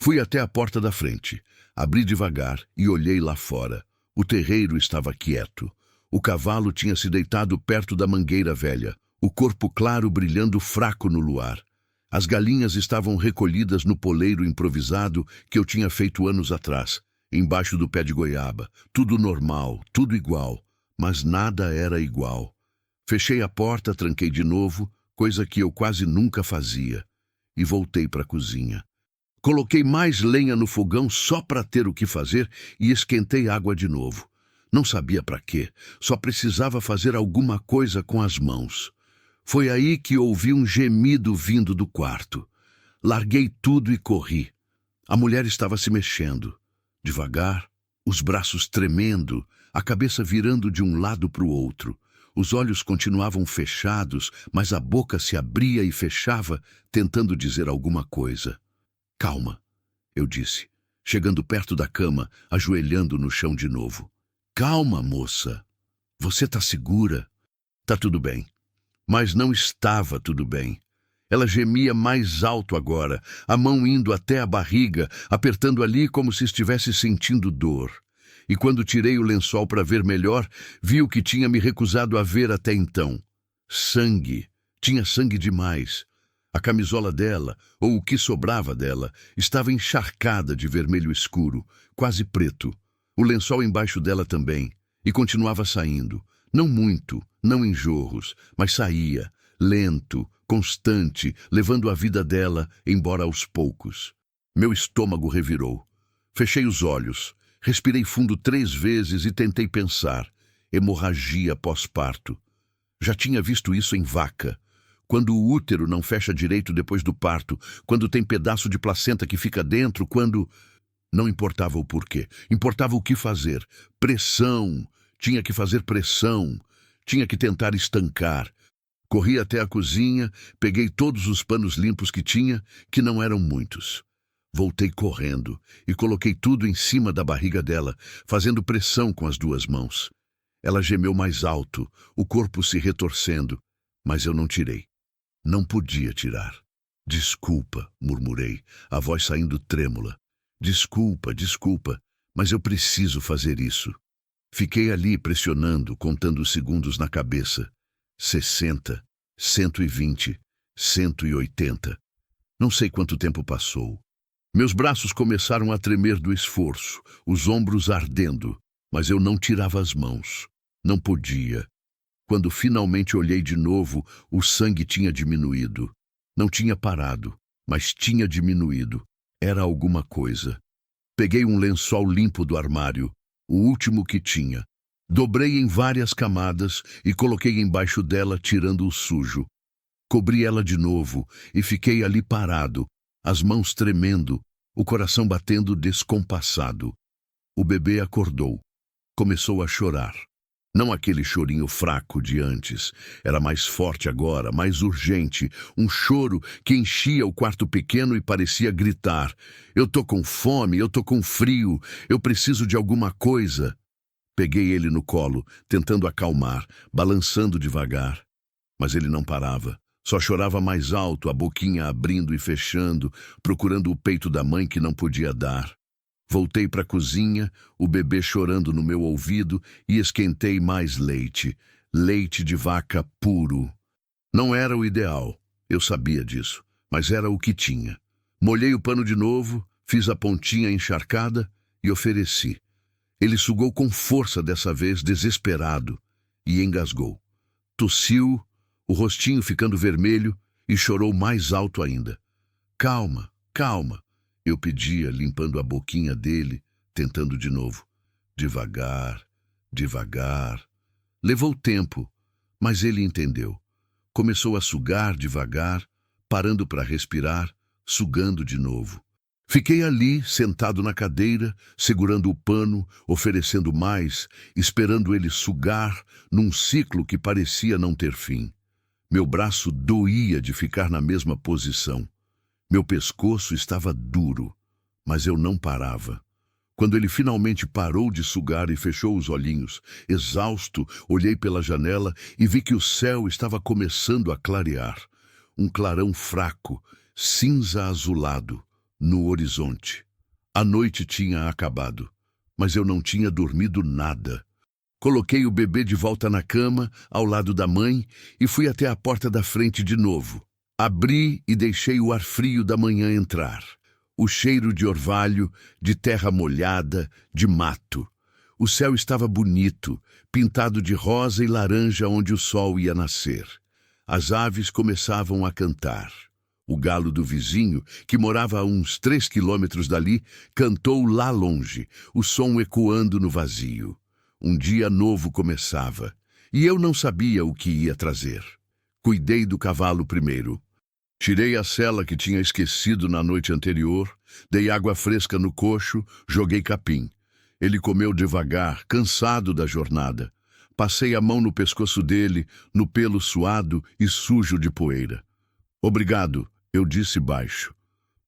Fui até a porta da frente, abri devagar e olhei lá fora. O terreiro estava quieto. O cavalo tinha se deitado perto da mangueira velha, o corpo claro brilhando fraco no luar. As galinhas estavam recolhidas no poleiro improvisado que eu tinha feito anos atrás, embaixo do pé de goiaba. Tudo normal, tudo igual, mas nada era igual. Fechei a porta, tranquei de novo, coisa que eu quase nunca fazia, e voltei para a cozinha. Coloquei mais lenha no fogão só para ter o que fazer e esquentei água de novo. Não sabia para quê, só precisava fazer alguma coisa com as mãos. Foi aí que ouvi um gemido vindo do quarto. Larguei tudo e corri. A mulher estava se mexendo. Devagar, os braços tremendo, a cabeça virando de um lado para o outro. Os olhos continuavam fechados, mas a boca se abria e fechava, tentando dizer alguma coisa. Calma, eu disse, chegando perto da cama, ajoelhando no chão de novo. Calma, moça. Você tá segura? Tá tudo bem. Mas não estava tudo bem. Ela gemia mais alto agora, a mão indo até a barriga, apertando ali como se estivesse sentindo dor. E quando tirei o lençol para ver melhor, vi o que tinha me recusado a ver até então. Sangue. Tinha sangue demais. A camisola dela, ou o que sobrava dela, estava encharcada de vermelho escuro, quase preto. O lençol embaixo dela também. E continuava saindo. Não muito, não em jorros, mas saía, lento, constante, levando a vida dela, embora aos poucos. Meu estômago revirou. Fechei os olhos, respirei fundo 3 vezes e tentei pensar. Hemorragia pós-parto. Já tinha visto isso em vaca. Quando o útero não fecha direito depois do parto, quando tem pedaço de placenta que fica dentro, quando... Não importava o porquê, importava o que fazer. Pressão. Tinha que fazer pressão. Tinha que tentar estancar. Corri até a cozinha, peguei todos os panos limpos que tinha, que não eram muitos. Voltei correndo e coloquei tudo em cima da barriga dela, fazendo pressão com as 2 mãos. Ela gemeu mais alto, o corpo se retorcendo, mas eu não tirei. Não podia tirar. Desculpa, murmurei, a voz saindo trêmula. Desculpa, desculpa, mas eu preciso fazer isso. Fiquei ali pressionando, contando os segundos na cabeça. 60, 120, 180. Não sei quanto tempo passou. Meus braços começaram a tremer do esforço, os ombros ardendo, mas eu não tirava as mãos. Não podia. Quando finalmente olhei de novo, o sangue tinha diminuído. Não tinha parado, mas tinha diminuído. Era alguma coisa. Peguei um lençol limpo do armário, o último que tinha. Dobrei em várias camadas e coloquei embaixo dela, tirando o sujo. Cobri ela de novo e fiquei ali parado, as mãos tremendo, o coração batendo descompassado. O bebê acordou. Começou a chorar. Não aquele chorinho fraco de antes. Era mais forte agora, mais urgente. Um choro que enchia o quarto pequeno e parecia gritar. Eu tô com fome, eu tô com frio, eu preciso de alguma coisa. Peguei ele no colo, tentando acalmar, balançando devagar. Mas ele não parava. Só chorava mais alto, a boquinha abrindo e fechando, procurando o peito da mãe que não podia dar. Voltei para a cozinha, o bebê chorando no meu ouvido e esquentei mais leite. Leite de vaca puro. Não era o ideal, eu sabia disso, mas era o que tinha. Molhei o pano de novo, fiz a pontinha encharcada e ofereci. Ele sugou com força dessa vez, desesperado, e engasgou. Tossiu, o rostinho ficando vermelho, e chorou mais alto ainda. Calma, calma. Eu pedia, limpando a boquinha dele, tentando de novo. Devagar, devagar. Levou tempo, mas ele entendeu. Começou a sugar devagar, parando para respirar, sugando de novo. Fiquei ali, sentado na cadeira, segurando o pano, oferecendo mais, esperando ele sugar, num ciclo que parecia não ter fim. Meu braço doía de ficar na mesma posição. Meu pescoço estava duro, mas eu não parava. Quando ele finalmente parou de sugar e fechou os olhinhos, exausto, olhei pela janela e vi que o céu estava começando a clarear. Um clarão fraco, cinza azulado, no horizonte. A noite tinha acabado, mas eu não tinha dormido nada. Coloquei o bebê de volta na cama, ao lado da mãe, e fui até a porta da frente de novo. Abri e deixei o ar frio da manhã entrar. O cheiro de orvalho, de terra molhada, de mato. O céu estava bonito, pintado de rosa e laranja onde o sol ia nascer. As aves começavam a cantar. O galo do vizinho, que morava a uns 3 quilômetros dali, cantou lá longe, o som ecoando no vazio. Um dia novo começava, e eu não sabia o que ia trazer. Cuidei do cavalo primeiro. Tirei a sela que tinha esquecido na noite anterior, dei água fresca no coxo, joguei capim. Ele comeu devagar, cansado da jornada. Passei a mão no pescoço dele, no pelo suado e sujo de poeira. Obrigado, eu disse baixo,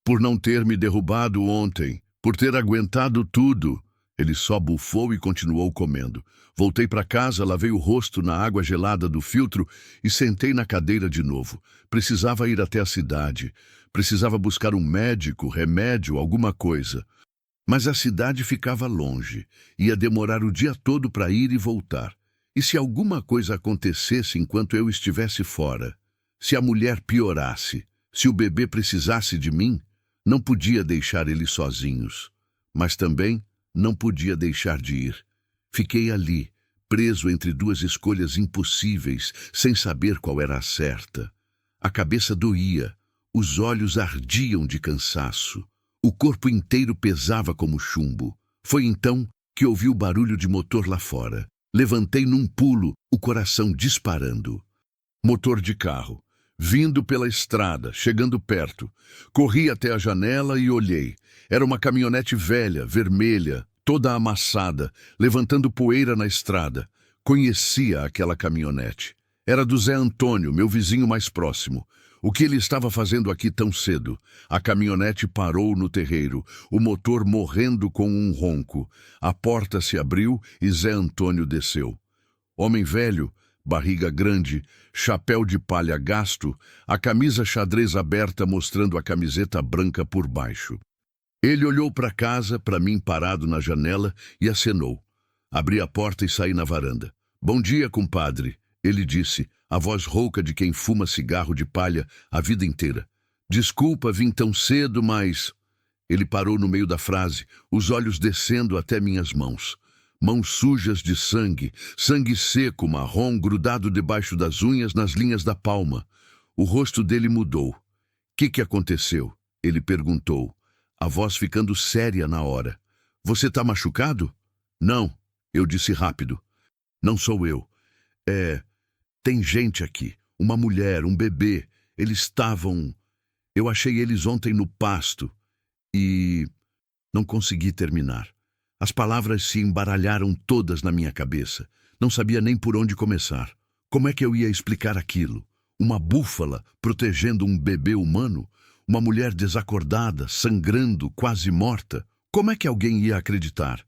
por não ter me derrubado ontem, por ter aguentado tudo. Ele só bufou e continuou comendo. Voltei para casa, lavei o rosto na água gelada do filtro e sentei na cadeira de novo. Precisava ir até a cidade. Precisava buscar um médico, remédio, alguma coisa. Mas a cidade ficava longe. Ia demorar o dia todo para ir e voltar. E se alguma coisa acontecesse enquanto eu estivesse fora? Se a mulher piorasse? Se o bebê precisasse de mim? Não podia deixar eles sozinhos. Mas também não podia deixar de ir. Fiquei ali, preso entre duas escolhas impossíveis, sem saber qual era a certa. A cabeça doía, os olhos ardiam de cansaço. O corpo inteiro pesava como chumbo. Foi então que ouvi o barulho de motor lá fora. Levantei num pulo, o coração disparando. Motor de carro, vindo pela estrada, chegando perto. Corri até a janela e olhei. Era uma caminhonete velha, vermelha, toda amassada, levantando poeira na estrada. Conhecia aquela caminhonete. Era do Zé Antônio, meu vizinho mais próximo. O que ele estava fazendo aqui tão cedo? A caminhonete parou no terreiro, o motor morrendo com um ronco. A porta se abriu e Zé Antônio desceu. Homem velho, barriga grande, chapéu de palha gasto, a camisa xadrez aberta mostrando a camiseta branca por baixo. Ele olhou para casa, para mim parado na janela, e acenou. Abri a porta e saí na varanda. Bom dia, compadre, ele disse, a voz rouca de quem fuma cigarro de palha a vida inteira. Desculpa, vim tão cedo, mas... Ele parou no meio da frase, os olhos descendo até minhas mãos. Mãos sujas de sangue, sangue seco, marrom, grudado debaixo das unhas nas linhas da palma. O rosto dele mudou. Que aconteceu? Ele perguntou, a voz ficando séria na hora. Você tá machucado? Não, eu disse rápido. Não sou eu. Tem gente aqui, uma mulher, um bebê. Eles estavam... Eu achei eles ontem no pasto e... Não consegui terminar. As palavras se embaralharam todas na minha cabeça. Não sabia nem por onde começar. Como é que eu ia explicar aquilo? Uma búfala protegendo um bebê humano? Uma mulher desacordada, sangrando, quase morta? Como é que alguém ia acreditar?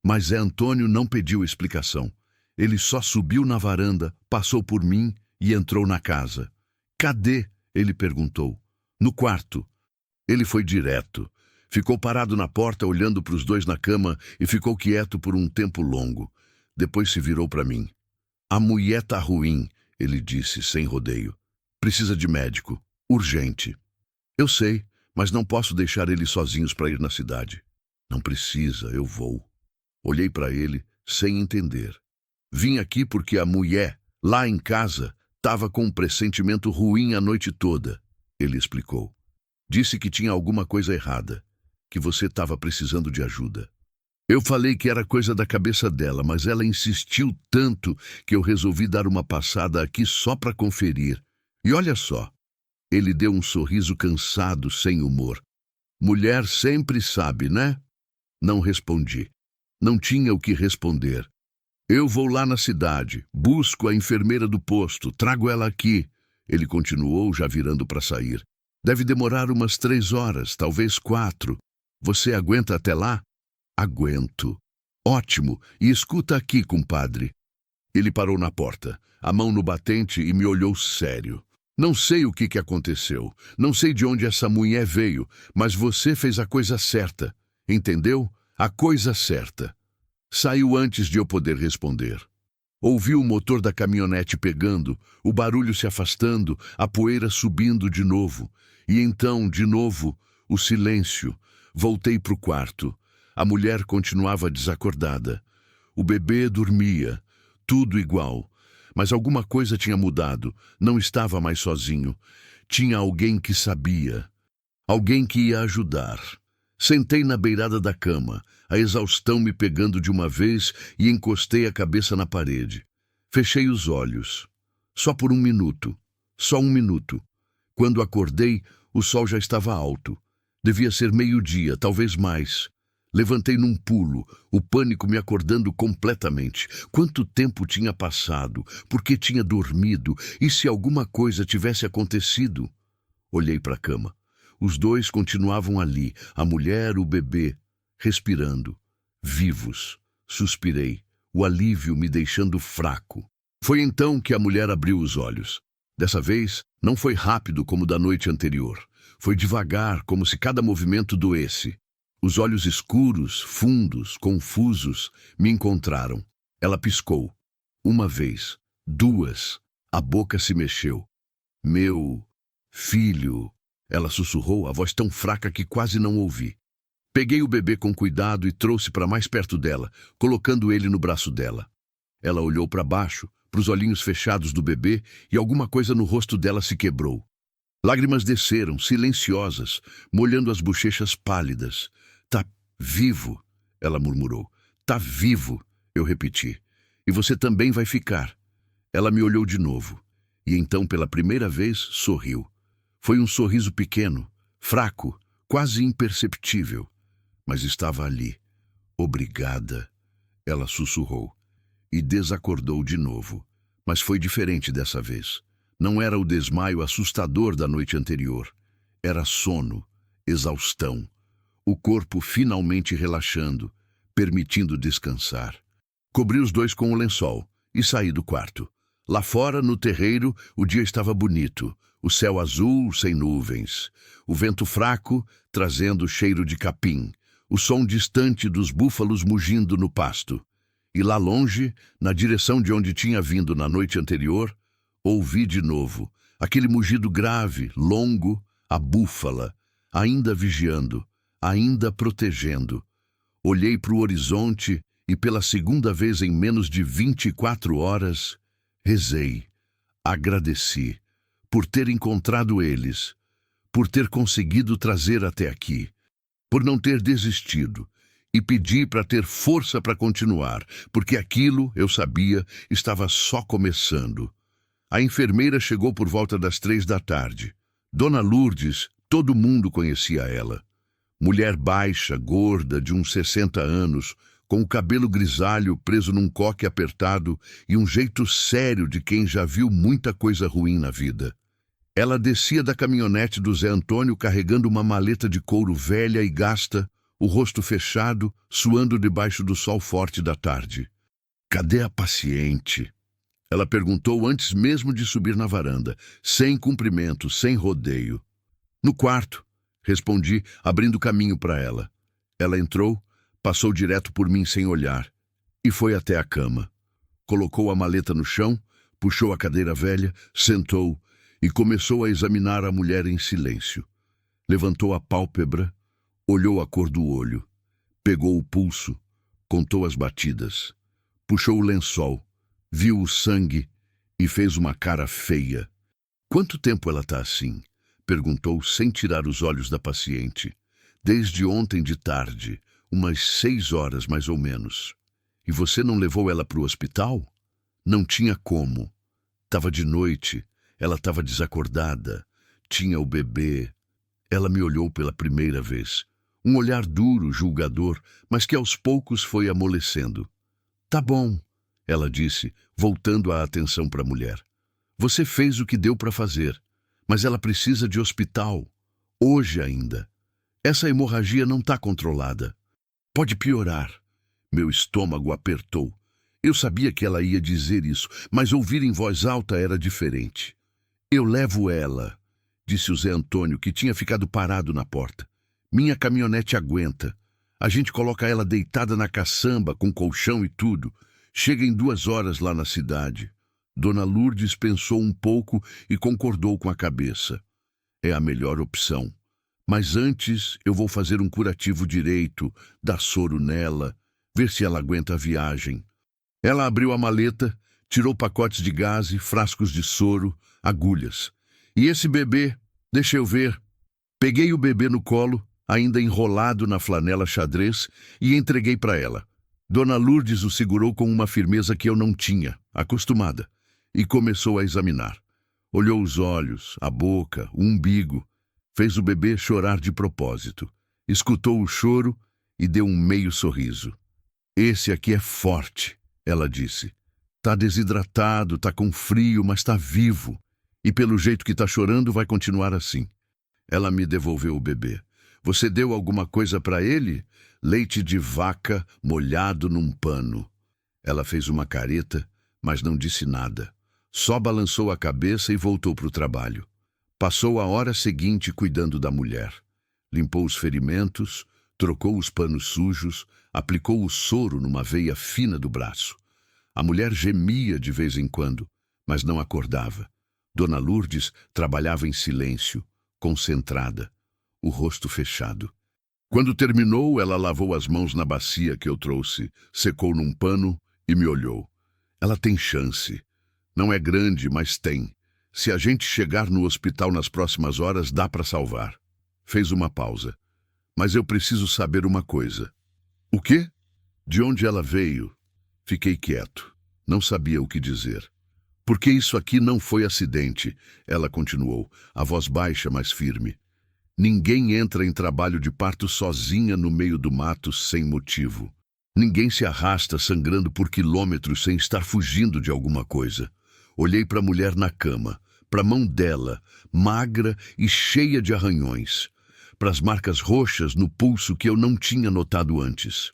Mas Zé Antônio não pediu explicação. Ele só subiu na varanda, passou por mim e entrou na casa. Cadê? Ele perguntou. No quarto. Ele foi direto. Ficou parado na porta, olhando para os dois na cama e ficou quieto por um tempo longo. Depois se virou para mim. A mulher tá ruim, ele disse, sem rodeio. Precisa de médico. Urgente. Eu sei, mas não posso deixar eles sozinhos para ir na cidade. Não precisa, eu vou. Olhei para ele, sem entender. Vim aqui porque a mulher, lá em casa, estava com um pressentimento ruim a noite toda, ele explicou. Disse que tinha alguma coisa errada, que você estava precisando de ajuda. Eu falei que era coisa da cabeça dela, mas ela insistiu tanto que eu resolvi dar uma passada aqui só para conferir. E olha só, ele deu um sorriso cansado, sem humor. Mulher sempre sabe, né? Não respondi. Não tinha o que responder. Eu vou lá na cidade, busco a enfermeira do posto, trago ela aqui. Ele continuou, já virando para sair. Deve demorar umas 3 horas, talvez 4. Você aguenta até lá? Aguento. Ótimo. E escuta aqui, compadre. Ele parou na porta, a mão no batente e me olhou sério. Não sei o que aconteceu, não sei de onde essa mulher veio, mas você fez a coisa certa. Entendeu? A coisa certa. Saiu antes de eu poder responder. Ouvi o motor da caminhonete pegando, o barulho se afastando, a poeira subindo de novo. E então, de novo, o silêncio. Voltei para o quarto. A mulher continuava desacordada. O bebê dormia. Tudo igual. Mas alguma coisa tinha mudado. Não estava mais sozinho. Tinha alguém que sabia. Alguém que ia ajudar. Sentei na beirada da cama, a exaustão me pegando de uma vez e encostei a cabeça na parede. Fechei os olhos. Só por 1 minuto. Só 1 minuto. Quando acordei, o sol já estava alto. Devia ser 12:00, talvez mais. Levantei num pulo, o pânico me acordando completamente. Quanto tempo tinha passado? Por que tinha dormido? E se alguma coisa tivesse acontecido? Olhei para a cama. Os dois continuavam ali, a mulher, o bebê, respirando, vivos. Suspirei, o alívio me deixando fraco. Foi então que a mulher abriu os olhos. Dessa vez, não foi rápido como da noite anterior. Foi devagar, como se cada movimento doesse. Os olhos escuros, fundos, confusos, me encontraram. Ela piscou. Uma vez, duas. A boca se mexeu. Meu filho, ela sussurrou, a voz tão fraca que quase não ouvi. Peguei o bebê com cuidado e trouxe para mais perto dela, colocando ele no braço dela. Ela olhou para baixo, para os olhinhos fechados do bebê, e alguma coisa no rosto dela se quebrou. Lágrimas desceram, silenciosas, molhando as bochechas pálidas. Tá vivo, ela murmurou. Tá vivo, eu repeti. E você também vai ficar. Ela me olhou de novo. E então, pela primeira vez, sorriu. Foi um sorriso pequeno, fraco, quase imperceptível. Mas estava ali. Obrigada, ela sussurrou. E desacordou de novo. Mas foi diferente dessa vez. Não era o desmaio assustador da noite anterior. Era sono, exaustão. O corpo finalmente relaxando, permitindo descansar. Cobri os dois com o lençol e saí do quarto. Lá fora, no terreiro, o dia estava bonito. O céu azul, sem nuvens. O vento fraco, trazendo o cheiro de capim. O som distante dos búfalos mugindo no pasto. E lá longe, na direção de onde tinha vindo na noite anterior, ouvi de novo aquele mugido grave, longo, a búfala, ainda vigiando, ainda protegendo. Olhei para o horizonte e, pela segunda vez em menos de 24 horas, rezei, agradeci por ter encontrado eles, por ter conseguido trazer até aqui, por não ter desistido, e pedi para ter força para continuar, porque aquilo, eu sabia, estava só começando. A enfermeira chegou por volta das 3 da tarde. Dona Lourdes, todo mundo conhecia ela. Mulher baixa, gorda, de uns 60 anos, com o cabelo grisalho preso num coque apertado e um jeito sério de quem já viu muita coisa ruim na vida. Ela descia da caminhonete do Zé Antônio carregando uma maleta de couro velha e gasta, o rosto fechado, suando debaixo do sol forte da tarde. Cadê a paciente? Ela perguntou antes mesmo de subir na varanda, sem cumprimento, sem rodeio. No quarto, respondi, abrindo caminho para ela. Ela entrou, passou direto por mim sem olhar, e foi até a cama. Colocou a maleta no chão, puxou a cadeira velha, sentou e começou a examinar a mulher em silêncio. Levantou a pálpebra, olhou a cor do olho, pegou o pulso, contou as batidas, puxou o lençol, viu o sangue e fez uma cara feia. Quanto tempo ela está assim? Perguntou sem tirar os olhos da paciente. Desde ontem de tarde, umas 6 horas mais ou menos. E você não levou ela para o hospital? Não tinha como. Estava de noite, ela estava desacordada, tinha o bebê. Ela me olhou pela primeira vez. Um olhar duro, julgador, mas que aos poucos foi amolecendo. Tá bom, ela disse, voltando a atenção para a mulher. Você fez o que deu para fazer, mas ela precisa de hospital. Hoje ainda. Essa hemorragia não está controlada. Pode piorar. Meu estômago apertou. Eu sabia que ela ia dizer isso, mas ouvir em voz alta era diferente. Eu levo ela, disse o Zé Antônio, que tinha ficado parado na porta. Minha caminhonete aguenta. A gente coloca ela deitada na caçamba, com colchão e tudo. Chega em 2 horas lá na cidade. Dona Lourdes pensou um pouco e concordou com a cabeça. É a melhor opção. Mas antes eu vou fazer um curativo direito, dar soro nela, ver se ela aguenta a viagem. Ela abriu a maleta, tirou pacotes de gaze, frascos de soro, agulhas. E esse bebê, deixa eu ver. Peguei o bebê no colo, ainda enrolado na flanela xadrez, e entreguei para ela. Dona Lourdes o segurou com uma firmeza que eu não tinha, acostumada, e começou a examinar. Olhou os olhos, a boca, o umbigo. Fez o bebê chorar de propósito. Escutou o choro e deu um meio sorriso. Esse aqui é forte, ela disse. Tá desidratado, tá com frio, mas tá vivo. E pelo jeito que tá chorando, vai continuar assim. Ela me devolveu o bebê. Você deu alguma coisa para ele? Leite de vaca molhado num pano. Ela fez uma careta, mas não disse nada. Só balançou a cabeça e voltou para o trabalho. Passou a hora seguinte cuidando da mulher. Limpou os ferimentos, trocou os panos sujos, aplicou o soro numa veia fina do braço. A mulher gemia de vez em quando, mas não acordava. Dona Lourdes trabalhava em silêncio, concentrada, o rosto fechado. Quando terminou, ela lavou as mãos na bacia que eu trouxe, secou num pano e me olhou. Ela tem chance. Não é grande, mas tem. Se a gente chegar no hospital nas próximas horas, dá para salvar. Fez uma pausa. Mas eu preciso saber uma coisa. O quê? De onde ela veio? Fiquei quieto. Não sabia o que dizer. Porque isso aqui não foi acidente, ela continuou, a voz baixa, mas firme. Ninguém entra em trabalho de parto sozinha no meio do mato sem motivo. Ninguém se arrasta sangrando por quilômetros sem estar fugindo de alguma coisa. Olhei para a mulher na cama, para a mão dela, magra e cheia de arranhões, para as marcas roxas no pulso que eu não tinha notado antes.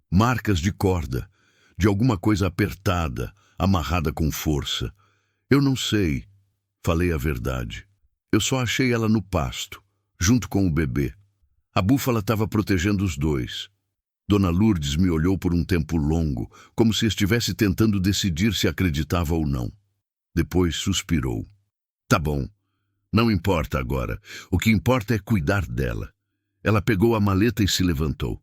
Marcas de corda, de alguma coisa apertada, amarrada com força. Eu não sei, falei a verdade. Eu só achei ela no pasto, junto com o bebê. A búfala estava protegendo os dois. Dona Lourdes me olhou por um tempo longo, como se estivesse tentando decidir se acreditava ou não. Depois suspirou. Tá bom, não importa agora. O que importa é cuidar dela. Ela pegou a maleta e se levantou.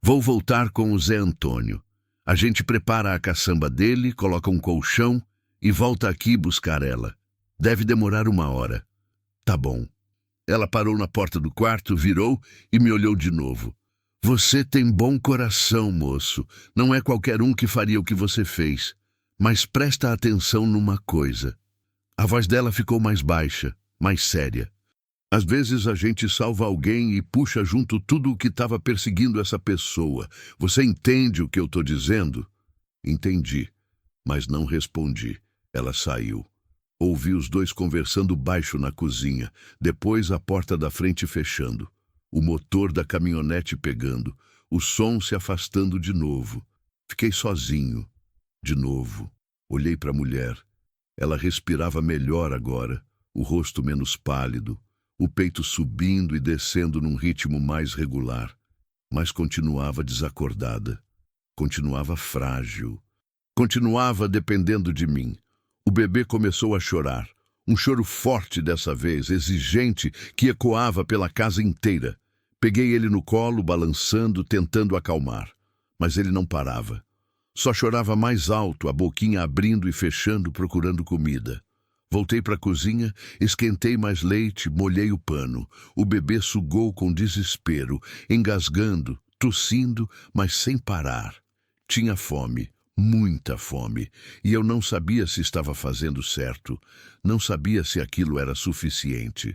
Vou voltar com o Zé Antônio. A gente prepara a caçamba dele, coloca um colchão e volta aqui buscar ela. Deve demorar 1 hora. Tá bom. Ela parou na porta do quarto, virou e me olhou de novo. Você tem bom coração, moço. Não é qualquer um que faria o que você fez. Mas presta atenção numa coisa. A voz dela ficou mais baixa, mais séria. Às vezes a gente salva alguém e puxa junto tudo o que estava perseguindo essa pessoa. Você entende o que eu estou dizendo? Entendi, mas não respondi. Ela saiu. Ouvi os dois conversando baixo na cozinha, depois a porta da frente fechando, o motor da caminhonete pegando, o som se afastando de novo. Fiquei sozinho, de novo. Olhei para a mulher. Ela respirava melhor agora, o rosto menos pálido, o peito subindo e descendo num ritmo mais regular, mas continuava desacordada, continuava frágil, continuava dependendo de mim. O bebê começou a chorar, um choro forte dessa vez, exigente, que ecoava pela casa inteira. Peguei ele no colo, balançando, tentando acalmar, mas ele não parava. Só chorava mais alto, a boquinha abrindo e fechando, procurando comida. Voltei para a cozinha, esquentei mais leite, molhei o pano. O bebê sugou com desespero, engasgando, tossindo, mas sem parar. Tinha fome, muita fome, e eu não sabia se estava fazendo certo. Não sabia se aquilo era suficiente.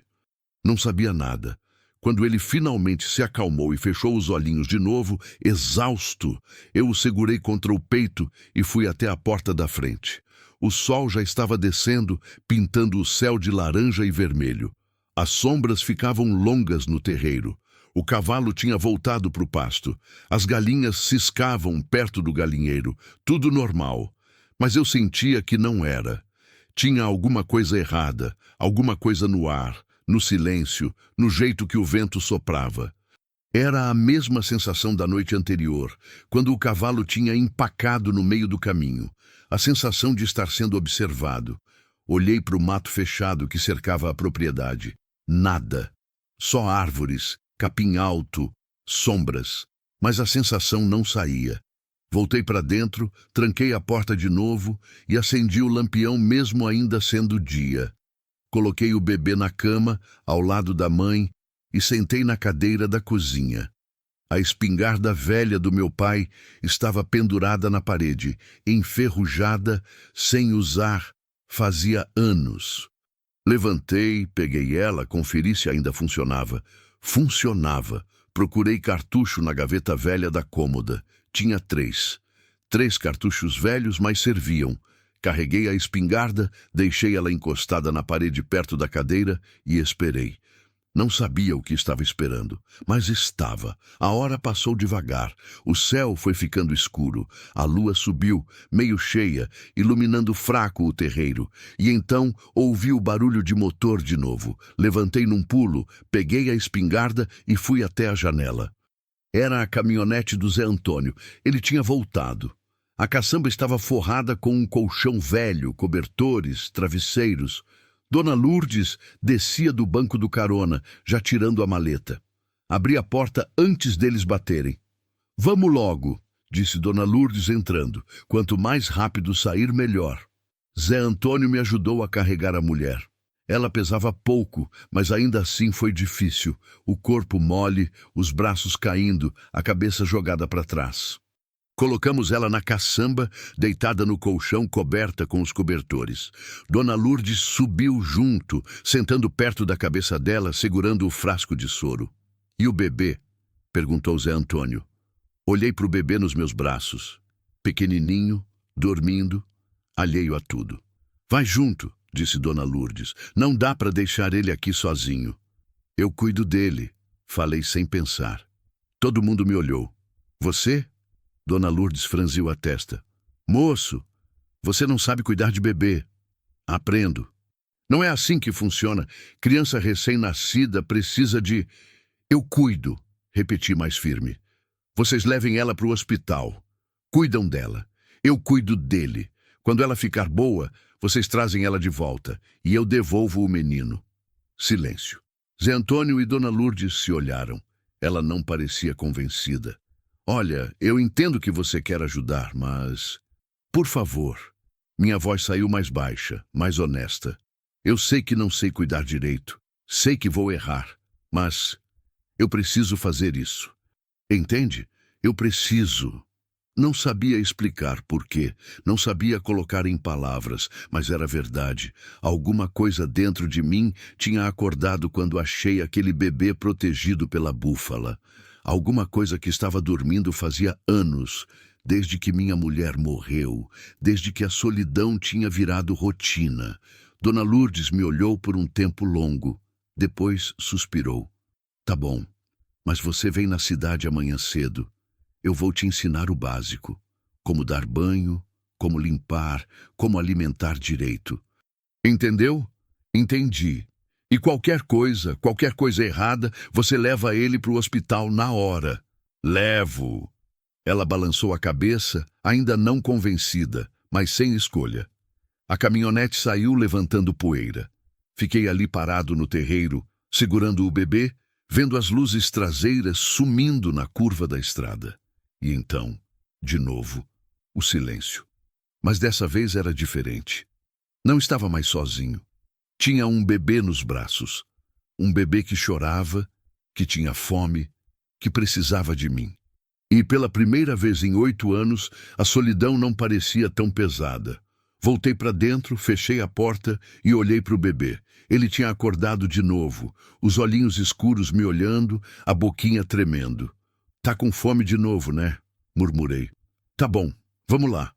Não sabia nada. Quando ele finalmente se acalmou e fechou os olhinhos de novo, exausto, eu o segurei contra o peito e fui até a porta da frente. O sol já estava descendo, pintando o céu de laranja e vermelho. As sombras ficavam longas no terreiro. O cavalo tinha voltado para o pasto. As galinhas ciscavam perto do galinheiro. Tudo normal. Mas eu sentia que não era. Tinha alguma coisa errada, alguma coisa no ar, no silêncio, no jeito que o vento soprava. Era a mesma sensação da noite anterior, quando o cavalo tinha empacado no meio do caminho. A sensação de estar sendo observado. Olhei para o mato fechado que cercava a propriedade. Nada. Só árvores, capim alto, sombras. Mas a sensação não saía. Voltei para dentro, tranquei a porta de novo e acendi o lampião mesmo ainda sendo dia. Coloquei o bebê na cama, ao lado da mãe, e sentei na cadeira da cozinha. A espingarda velha do meu pai estava pendurada na parede, enferrujada, sem usar, fazia anos. Levantei, peguei ela, conferi se ainda funcionava. Funcionava, Procurei cartucho na gaveta velha da cômoda. Tinha 3. 3 cartuchos velhos, mas serviam. Carreguei a espingarda, deixei ela encostada na parede perto da cadeira e esperei. Não sabia o que estava esperando, mas estava. A hora passou devagar. O céu foi ficando escuro. A lua subiu, meio cheia, iluminando fraco o terreiro. E então ouvi o barulho de motor de novo. Levantei num pulo, peguei a espingarda e fui até a janela. Era a caminhonete do Zé Antônio. Ele tinha voltado. A caçamba estava forrada com um colchão velho, cobertores, travesseiros. Dona Lourdes descia do banco do carona, já tirando a maleta. Abri a porta antes deles baterem. "Vamos logo", disse Dona Lourdes entrando. "Quanto mais rápido sair, melhor." Zé Antônio me ajudou a carregar a mulher. Ela pesava pouco, mas ainda assim foi difícil. O corpo mole, os braços caindo, a cabeça jogada para trás. Colocamos ela na caçamba, deitada no colchão, coberta com os cobertores. Dona Lourdes subiu junto, sentando perto da cabeça dela, segurando o frasco de soro. "E o bebê?" perguntou Zé Antônio. Olhei para o bebê nos meus braços. Pequenininho, dormindo, alheio a tudo. "Vai junto", disse Dona Lourdes. "Não dá para deixar ele aqui sozinho." "Eu cuido dele", falei sem pensar. Todo mundo me olhou. "Você?" Dona Lourdes franziu a testa. "Moço, você não sabe cuidar de bebê." "Aprendo." "Não é assim que funciona. Criança recém-nascida precisa de..." "Eu cuido", repeti mais firme. "Vocês levem ela para o hospital. Cuidam dela. Eu cuido dele. Quando ela ficar boa, vocês trazem ela de volta. E eu devolvo o menino." Silêncio. Zé Antônio e Dona Lourdes se olharam. Ela não parecia convencida. "Olha, eu entendo que você quer ajudar, mas... por favor." Minha voz saiu mais baixa, mais honesta. "Eu sei que não sei cuidar direito. Sei que vou errar. Mas eu preciso fazer isso. Entende? Eu preciso." Não sabia explicar por quê. Não sabia colocar em palavras, mas era verdade. Alguma coisa dentro de mim tinha acordado quando achei aquele bebê protegido pela búfala. Alguma coisa que estava dormindo fazia anos, desde que minha mulher morreu, desde que a solidão tinha virado rotina. Dona Lourdes me olhou por um tempo longo. Depois suspirou. "Tá bom, mas você vem na cidade amanhã cedo. Eu vou te ensinar o básico. Como dar banho, como limpar, como alimentar direito." "Entendeu?" "Entendi. E qualquer coisa errada, você leva ele para o hospital na hora." "Levo." Ela balançou a cabeça, ainda não convencida, mas sem escolha. A caminhonete saiu levantando poeira. Fiquei ali parado no terreiro, segurando o bebê, vendo as luzes traseiras sumindo na curva da estrada. E então, de novo, o silêncio. Mas dessa vez era diferente. Não estava mais sozinho. Tinha um bebê nos braços. Um bebê que chorava, que tinha fome, que precisava de mim. E pela primeira vez em 8 anos, a solidão não parecia tão pesada. Voltei para dentro, fechei a porta e olhei para o bebê. Ele tinha acordado de novo, os olhinhos escuros me olhando, a boquinha tremendo. "Tá com fome de novo, né?" murmurei. "Tá bom, vamos lá."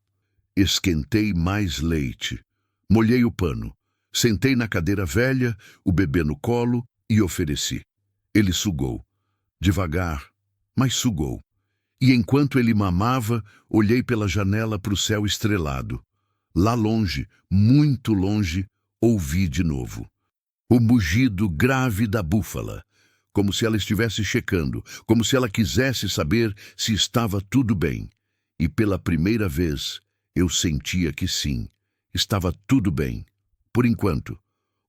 Esquentei mais leite. Molhei o pano. Sentei na cadeira velha, o bebê no colo, e ofereci. Ele sugou. Devagar, mas sugou. E enquanto ele mamava, olhei pela janela para o céu estrelado. Lá longe, muito longe, ouvi de novo. O mugido grave da búfala. Como se ela estivesse checando, como se ela quisesse saber se estava tudo bem. E pela primeira vez, eu sentia que sim, estava tudo bem. Por enquanto,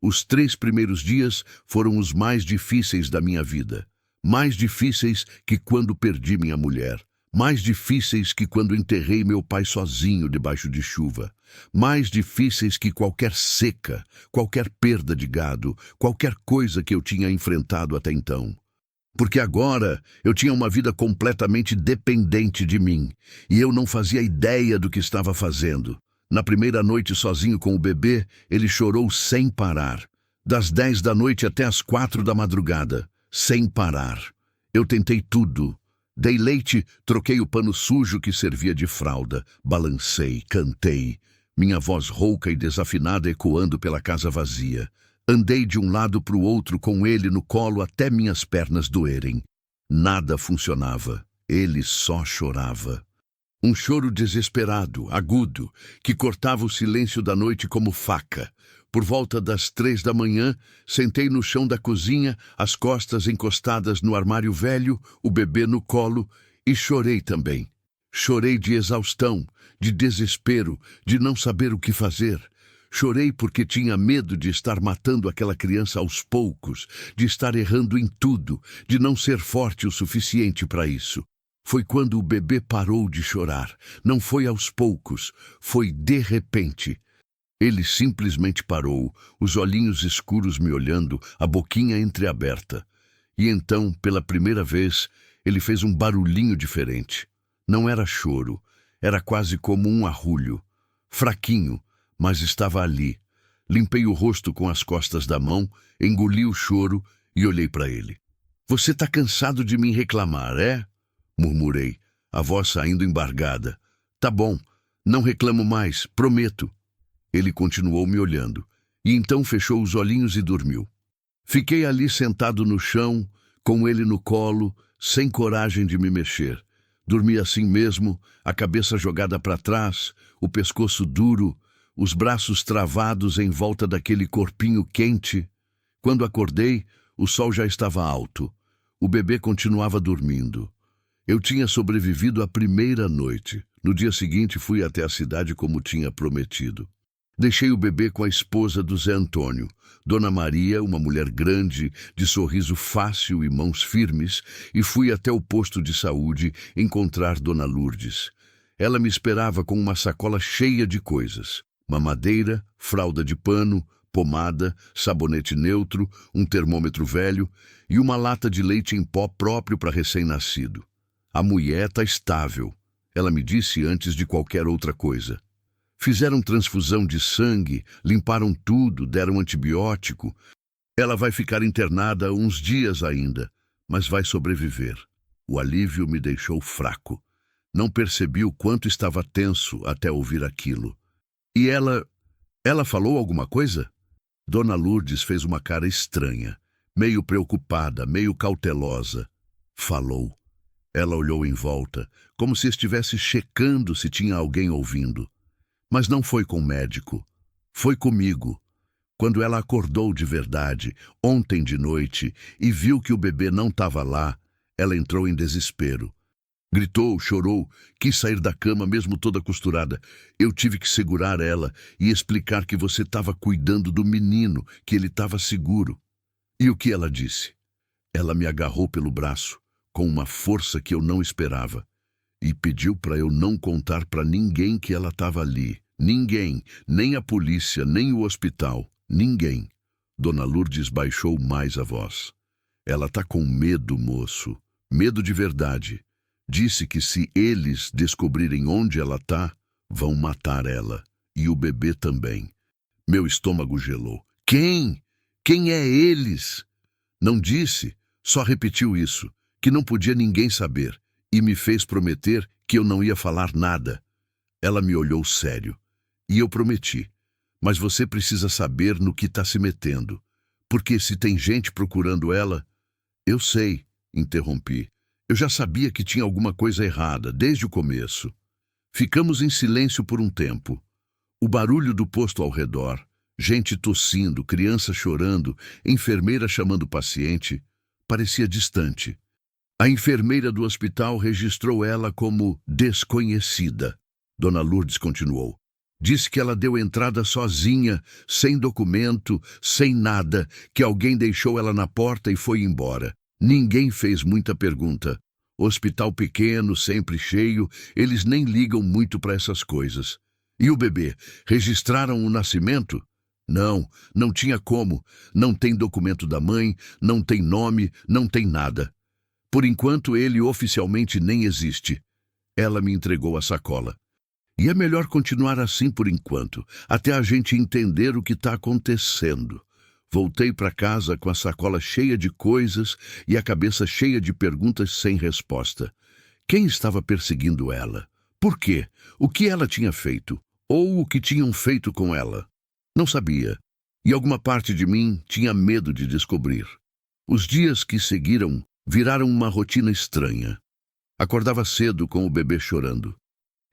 os 3 primeiros dias foram os mais difíceis da minha vida. Mais difíceis que quando perdi minha mulher. Mais difíceis que quando enterrei meu pai sozinho debaixo de chuva. Mais difíceis que qualquer seca, qualquer perda de gado, qualquer coisa que eu tinha enfrentado até então. Porque agora eu tinha uma vida completamente dependente de mim, e eu não fazia ideia do que estava fazendo. Na primeira noite sozinho com o bebê, ele chorou sem parar. Das 10 da noite até as 4 da madrugada, sem parar. Eu tentei tudo. Dei leite, troquei o pano sujo que servia de fralda, balancei, cantei, minha voz rouca e desafinada ecoando pela casa vazia. Andei de um lado para o outro com ele no colo até minhas pernas doerem. Nada funcionava. Ele só chorava. Um choro desesperado, agudo, que cortava o silêncio da noite como faca. Por volta das 3 da manhã, sentei no chão da cozinha, as costas encostadas no armário velho, o bebê no colo, e chorei também. Chorei de exaustão, de desespero, de não saber o que fazer. Chorei porque tinha medo de estar matando aquela criança aos poucos, de estar errando em tudo, de não ser forte o suficiente para isso. Foi quando o bebê parou de chorar. Não foi aos poucos, foi de repente. Ele simplesmente parou, os olhinhos escuros me olhando, a boquinha entreaberta. E então, pela primeira vez, ele fez um barulhinho diferente. Não era choro, era quase como um arrulho. Fraquinho, mas estava ali. Limpei o rosto com as costas da mão, engoli o choro e olhei para ele. "Você está cansado de me reclamar, é?" Murmurei, a voz saindo embargada. "Tá bom, não reclamo mais, prometo." Ele continuou me olhando, e então fechou os olhinhos e dormiu. Fiquei ali sentado no chão, com ele no colo, sem coragem de me mexer. Dormi assim mesmo, a cabeça jogada para trás, o pescoço duro, os braços travados em volta daquele corpinho quente. Quando acordei, o sol já estava alto. O bebê continuava dormindo. Eu tinha sobrevivido à primeira noite. No dia seguinte, fui até a cidade como tinha prometido. Deixei o bebê com a esposa do Zé Antônio, Dona Maria, uma mulher grande, de sorriso fácil e mãos firmes, e fui até o posto de saúde encontrar Dona Lourdes. Ela me esperava com uma sacola cheia de coisas: mamadeira, fralda de pano, pomada, sabonete neutro, um termômetro velho e uma lata de leite em pó próprio para recém-nascido. "A mulher está estável", ela me disse antes de qualquer outra coisa. Fizeram transfusão de sangue, limparam tudo, deram antibiótico. Ela vai ficar internada uns dias ainda, mas vai sobreviver. O alívio me deixou fraco. Não percebi o quanto estava tenso até ouvir aquilo. "E ela falou alguma coisa?" Dona Lourdes fez uma cara estranha, meio preocupada, meio cautelosa. "Falou." Ela olhou em volta, como se estivesse checando se tinha alguém ouvindo. Mas não foi com o médico. Foi comigo. Quando ela acordou de verdade, ontem de noite, e viu que o bebê não estava lá, ela entrou em desespero. Gritou, chorou, quis sair da cama mesmo toda costurada. Eu tive que segurar ela e explicar que você estava cuidando do menino, que ele estava seguro. E o que ela disse? Ela me agarrou pelo braço, com uma força que eu não esperava, e pediu para eu não contar para ninguém que ela estava ali. Ninguém, nem a polícia, nem o hospital, ninguém. Dona Lourdes baixou mais a voz. "Ela tá com medo, moço. Medo de verdade. Disse que se eles descobrirem onde ela tá, vão matar ela. E o bebê também." Meu estômago gelou. "Quem? Quem é eles?" Não disse, só repetiu isso, que não podia ninguém saber, e me fez prometer que eu não ia falar nada. Ela me olhou sério. "E eu prometi. Mas você precisa saber no que está se metendo. Porque se tem gente procurando ela..." "Eu sei", interrompi. "Eu já sabia que tinha alguma coisa errada, desde o começo." Ficamos em silêncio por um tempo. O barulho do posto ao redor, gente tossindo, criança chorando, enfermeira chamando o paciente, parecia distante. A enfermeira do hospital registrou ela como desconhecida. Dona Lourdes continuou. Disse que ela deu entrada sozinha, sem documento, sem nada, que alguém deixou ela na porta e foi embora. Ninguém fez muita pergunta. Hospital pequeno, sempre cheio, eles nem ligam muito para essas coisas. E o bebê? Registraram o nascimento? Não, não tinha como. Não tem documento da mãe, não tem nome, não tem nada. Por enquanto, ele oficialmente nem existe. Ela me entregou a sacola. E é melhor continuar assim por enquanto, até a gente entender o que está acontecendo. Voltei para casa com a sacola cheia de coisas e a cabeça cheia de perguntas sem resposta. Quem estava perseguindo ela? Por quê? O que ela tinha feito? Ou o que tinham feito com ela? Não sabia. E alguma parte de mim tinha medo de descobrir. Os dias que seguiram viraram uma rotina estranha. Acordava cedo com o bebê chorando.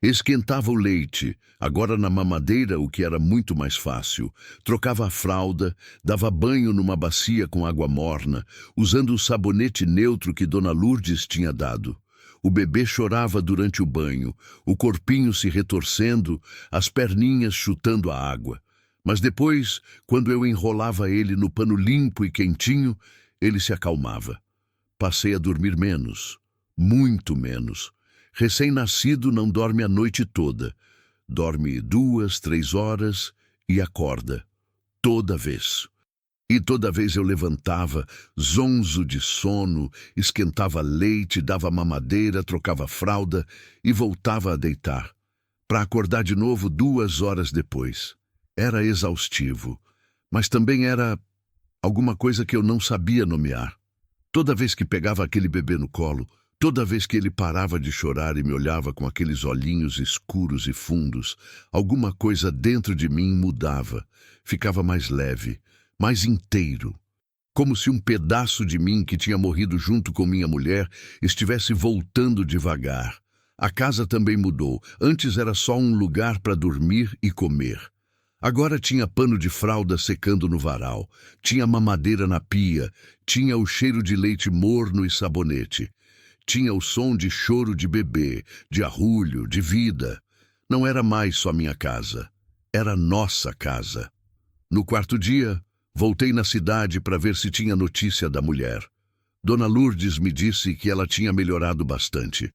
Esquentava o leite, agora na mamadeira, o que era muito mais fácil. Trocava a fralda, dava banho numa bacia com água morna, usando o sabonete neutro que Dona Lourdes tinha dado. O bebê chorava durante o banho, o corpinho se retorcendo, as perninhas chutando a água. Mas depois, quando eu enrolava ele no pano limpo e quentinho, ele se acalmava. Passei a dormir menos, muito menos. Recém-nascido não dorme a noite toda. Dorme 2, 3 horas e acorda. Toda vez. E toda vez eu levantava, zonzo de sono, esquentava leite, dava mamadeira, trocava fralda e voltava a deitar, para acordar de novo 2 horas depois. Era exaustivo, mas também era alguma coisa que eu não sabia nomear. Toda vez que pegava aquele bebê no colo, toda vez que ele parava de chorar e me olhava com aqueles olhinhos escuros e fundos, alguma coisa dentro de mim mudava, ficava mais leve, mais inteiro. Como se um pedaço de mim que tinha morrido junto com minha mulher estivesse voltando devagar. A casa também mudou. Antes era só um lugar para dormir e comer. Agora tinha pano de fralda secando no varal, tinha mamadeira na pia, tinha o cheiro de leite morno e sabonete. Tinha o som de choro de bebê, de arrulho, de vida. Não era mais só minha casa. Era nossa casa. No quarto dia, voltei na cidade para ver se tinha notícia da mulher. Dona Lourdes me disse que ela tinha melhorado bastante.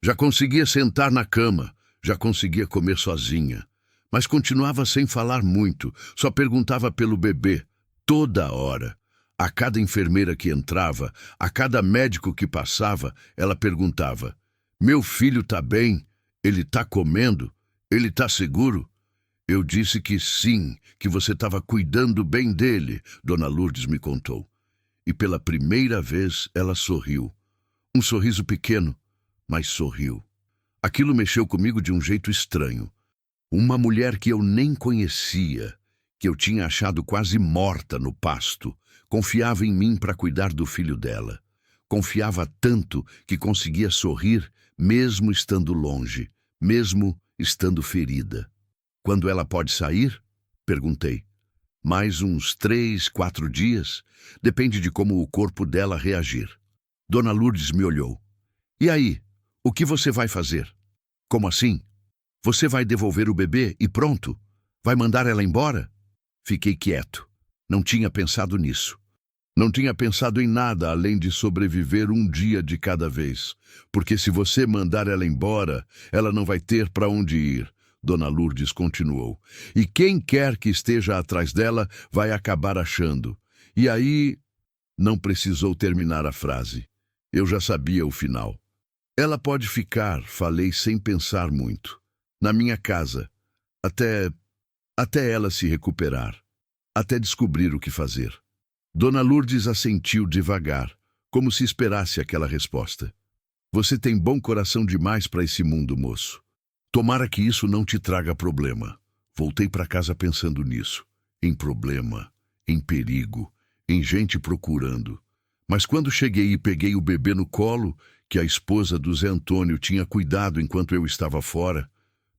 Já conseguia sentar na cama, já conseguia comer sozinha. Mas continuava sem falar muito, só perguntava pelo bebê, toda hora. A cada enfermeira que entrava, a cada médico que passava, ela perguntava: "Meu filho tá bem? Ele tá comendo? Ele tá seguro?" Eu disse que sim, que você estava cuidando bem dele, Dona Lourdes me contou. E pela primeira vez ela sorriu. Um sorriso pequeno, mas sorriu. Aquilo mexeu comigo de um jeito estranho. Uma mulher que eu nem conhecia, que eu tinha achado quase morta no pasto, confiava em mim para cuidar do filho dela. Confiava tanto que conseguia sorrir mesmo estando longe, mesmo estando ferida. "Quando ela pode sair?" perguntei. "Mais uns 3, 4 dias. Depende de como o corpo dela reagir." Dona Lourdes me olhou. "E aí, o que você vai fazer?" "Como assim? Você vai devolver o bebê e pronto? Vai mandar ela embora?" Fiquei quieto. Não tinha pensado nisso. Não tinha pensado em nada além de sobreviver um dia de cada vez. Porque se você mandar ela embora, ela não vai ter para onde ir. Dona Lourdes continuou. E quem quer que esteja atrás dela vai acabar achando. E aí... Não precisou terminar a frase. Eu já sabia o final. "Ela pode ficar", falei sem pensar muito. "Na minha casa. Até ela se recuperar. Até descobrir o que fazer." Dona Lourdes assentiu devagar, como se esperasse aquela resposta. "Você tem bom coração demais para esse mundo, moço. Tomara que isso não te traga problema." Voltei para casa pensando nisso. Em problema, em perigo, em gente procurando. Mas quando cheguei e peguei o bebê no colo, que a esposa do Zé Antônio tinha cuidado enquanto eu estava fora,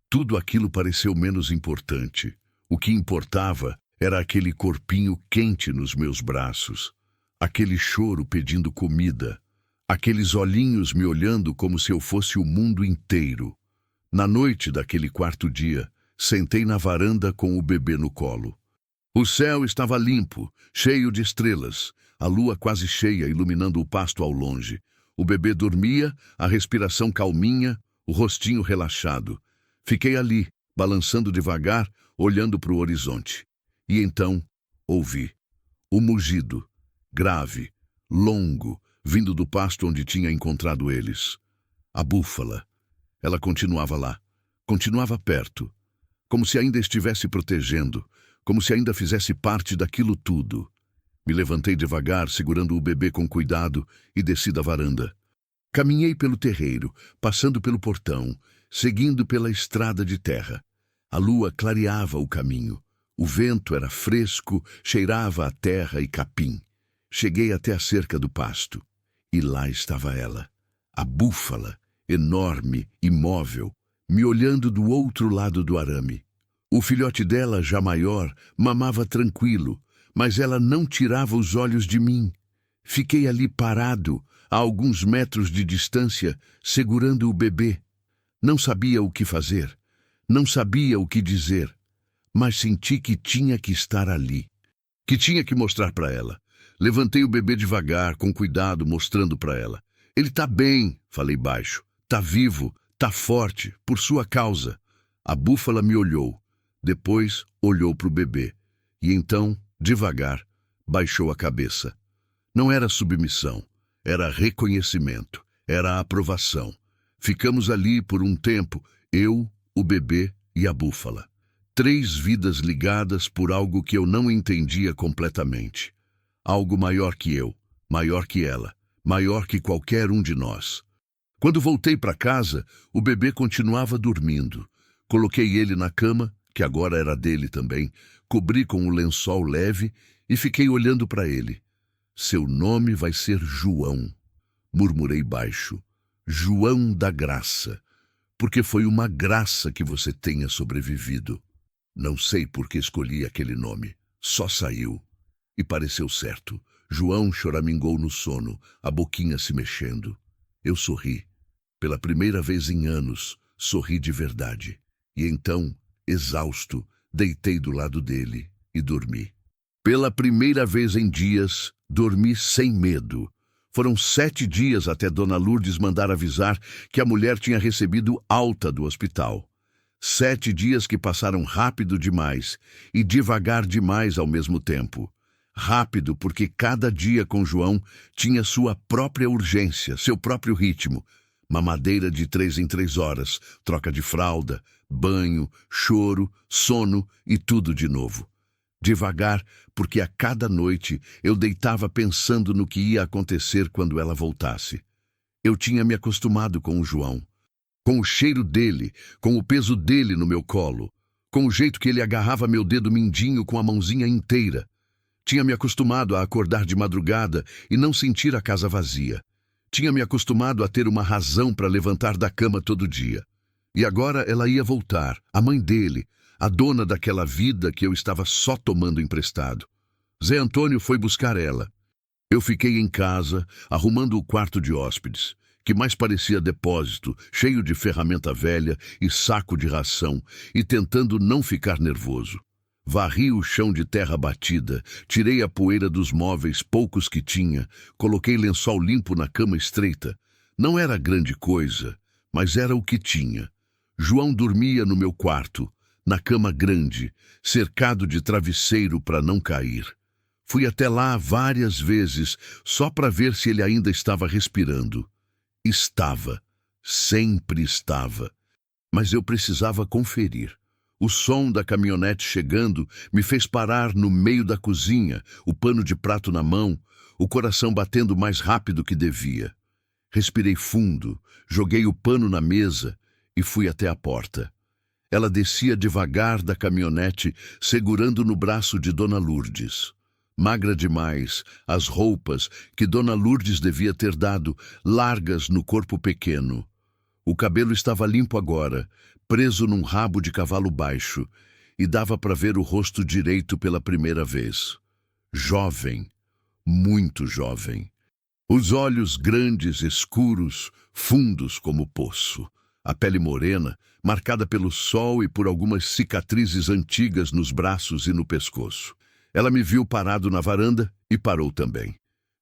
tudo aquilo pareceu menos importante. O que importava era aquele corpinho quente nos meus braços, aquele choro pedindo comida, aqueles olhinhos me olhando como se eu fosse o mundo inteiro. Na noite daquele quarto dia, sentei na varanda com o bebê no colo. O céu estava limpo, cheio de estrelas, a lua quase cheia iluminando o pasto ao longe. O bebê dormia, a respiração calminha, o rostinho relaxado. Fiquei ali, balançando devagar, olhando para o horizonte. E então, ouvi o mugido, grave, longo, vindo do pasto onde tinha encontrado eles. A búfala. Ela continuava lá, continuava perto, como se ainda estivesse protegendo, como se ainda fizesse parte daquilo tudo. Me levantei devagar, segurando o bebê com cuidado, e desci da varanda. Caminhei pelo terreiro, passando pelo portão, seguindo pela estrada de terra. A lua clareava o caminho. O vento era fresco, cheirava a terra e capim. Cheguei até a cerca do pasto. E lá estava ela, a búfala, enorme, imóvel, me olhando do outro lado do arame. O filhote dela, já maior, mamava tranquilo, mas ela não tirava os olhos de mim. Fiquei ali parado, a alguns metros de distância, segurando o bebê. Não sabia o que fazer, não sabia o que dizer, mas senti que tinha que estar ali, que tinha que mostrar para ela. Levantei o bebê devagar, com cuidado, mostrando para ela. Ele tá bem, falei baixo. Tá vivo, tá forte, por sua causa. A búfala me olhou. Depois olhou para o bebê. E então, devagar, baixou a cabeça. Não era submissão, era reconhecimento, era aprovação. Ficamos ali por um tempo, eu, o bebê e a búfala. 3 vidas ligadas por algo que eu não entendia completamente. Algo maior que eu, maior que ela, maior que qualquer um de nós. Quando voltei para casa, o bebê continuava dormindo. Coloquei ele na cama, que agora era dele também, cobri com um lençol leve e fiquei olhando para ele. Seu nome vai ser João, murmurei baixo. João da Graça, porque foi uma graça que você tenha sobrevivido. Não sei por que escolhi aquele nome, só saiu. E pareceu certo. João choramingou no sono, a boquinha se mexendo. Eu sorri. Pela primeira vez em anos, sorri de verdade. E então, exausto, deitei do lado dele e dormi. Pela primeira vez em dias, dormi sem medo. Foram 7 dias até Dona Lourdes mandar avisar que a mulher tinha recebido alta do hospital. 7 dias que passaram rápido demais e devagar demais ao mesmo tempo. Rápido porque cada dia com João tinha sua própria urgência, seu próprio ritmo. Mamadeira de 3 em 3 horas, troca de fralda, banho, choro, sono e tudo de novo. Devagar, porque a cada noite eu deitava pensando no que ia acontecer quando ela voltasse. Eu tinha me acostumado com o João, com o cheiro dele, com o peso dele no meu colo, com o jeito que ele agarrava meu dedo mindinho com a mãozinha inteira. Tinha me acostumado a acordar de madrugada e não sentir a casa vazia. Tinha me acostumado a ter uma razão para levantar da cama todo dia. E agora ela ia voltar, a mãe dele, a dona daquela vida que eu estava só tomando emprestado. Zé Antônio foi buscar ela. Eu fiquei em casa, arrumando o quarto de hóspedes, que mais parecia depósito, cheio de ferramenta velha e saco de ração, e tentando não ficar nervoso. Varri o chão de terra batida, tirei a poeira dos móveis, poucos que tinha, coloquei lençol limpo na cama estreita. Não era grande coisa, mas era o que tinha. João dormia no meu quarto, na cama grande, cercado de travesseiro para não cair. Fui até lá várias vezes, só para ver se ele ainda estava respirando. Estava, sempre estava, mas eu precisava conferir. O som da caminhonete chegando me fez parar no meio da cozinha, o pano de prato na mão, o coração batendo mais rápido que devia. Respirei fundo, joguei o pano na mesa e fui até a porta. Ela descia devagar da caminhonete, segurando no braço de Dona Lourdes. Magra demais, as roupas que Dona Lourdes devia ter dado, largas no corpo pequeno. O cabelo estava limpo agora, preso num rabo de cavalo baixo, e dava para ver o rosto direito pela primeira vez. Jovem, muito jovem. Os olhos grandes, escuros, fundos como poço. A pele morena, marcada pelo sol e por algumas cicatrizes antigas nos braços e no pescoço. Ela me viu parado na varanda e parou também.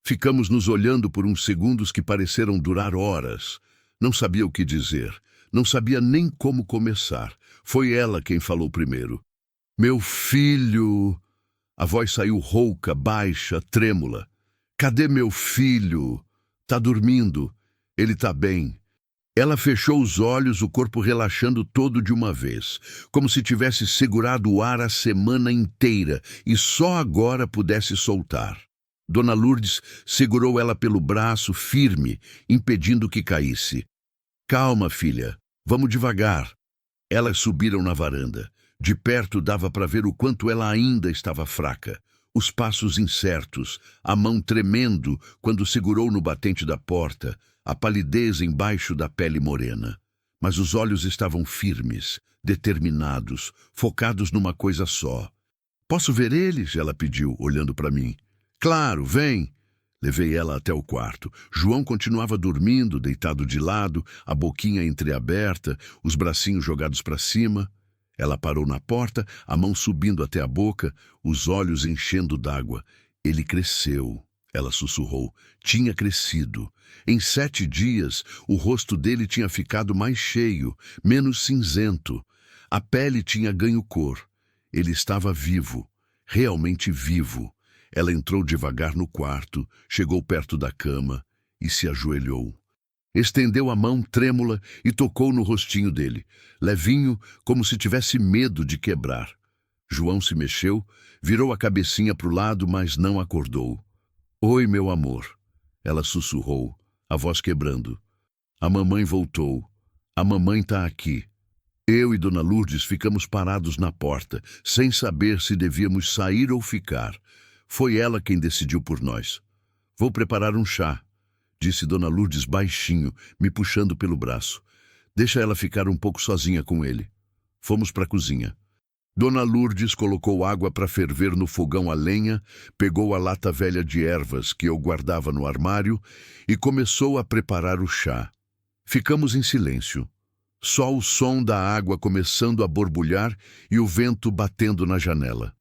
Ficamos nos olhando por uns segundos que pareceram durar horas. Não sabia o que dizer. Não sabia nem como começar. Foi ela quem falou primeiro. Meu filho! A voz saiu rouca, baixa, trêmula. Cadê meu filho? Tá dormindo. Ele tá bem. Ela fechou os olhos, o corpo relaxando todo de uma vez, como se tivesse segurado o ar a semana inteira e só agora pudesse soltar. Dona Lourdes segurou ela pelo braço, firme, impedindo que caísse. Calma, filha. Vamos devagar. Elas subiram na varanda. De perto dava para ver o quanto ela ainda estava fraca. Os passos incertos, a mão tremendo quando segurou no batente da porta, a palidez embaixo da pele morena. Mas os olhos estavam firmes, determinados, focados numa coisa só. Posso ver eles? Ela pediu, olhando para mim. Claro, vem. Levei ela até o quarto. João continuava dormindo, deitado de lado, a boquinha entreaberta, os bracinhos jogados para cima. Ela parou na porta, a mão subindo até a boca, os olhos enchendo d'água. Ele cresceu, ela sussurrou. Tinha crescido. Em 7 dias, o rosto dele tinha ficado mais cheio, menos cinzento. A pele tinha ganho cor. Ele estava vivo, realmente vivo. Ela entrou devagar no quarto, chegou perto da cama e se ajoelhou. Estendeu a mão trêmula e tocou no rostinho dele, levinho, como se tivesse medo de quebrar. João se mexeu, virou a cabecinha para o lado, mas não acordou. Oi, meu amor, ela sussurrou, a voz quebrando. A mamãe voltou. A mamãe tá aqui. Eu e Dona Lourdes ficamos parados na porta, sem saber se devíamos sair ou ficar. Foi ela quem decidiu por nós. Vou preparar um chá, disse Dona Lourdes baixinho, me puxando pelo braço. Deixa ela ficar um pouco sozinha com ele. Fomos para a cozinha. Dona Lourdes colocou água para ferver no fogão a lenha, pegou a lata velha de ervas que eu guardava no armário e começou a preparar o chá. Ficamos em silêncio. Só o som da água começando a borbulhar e o vento batendo na janela.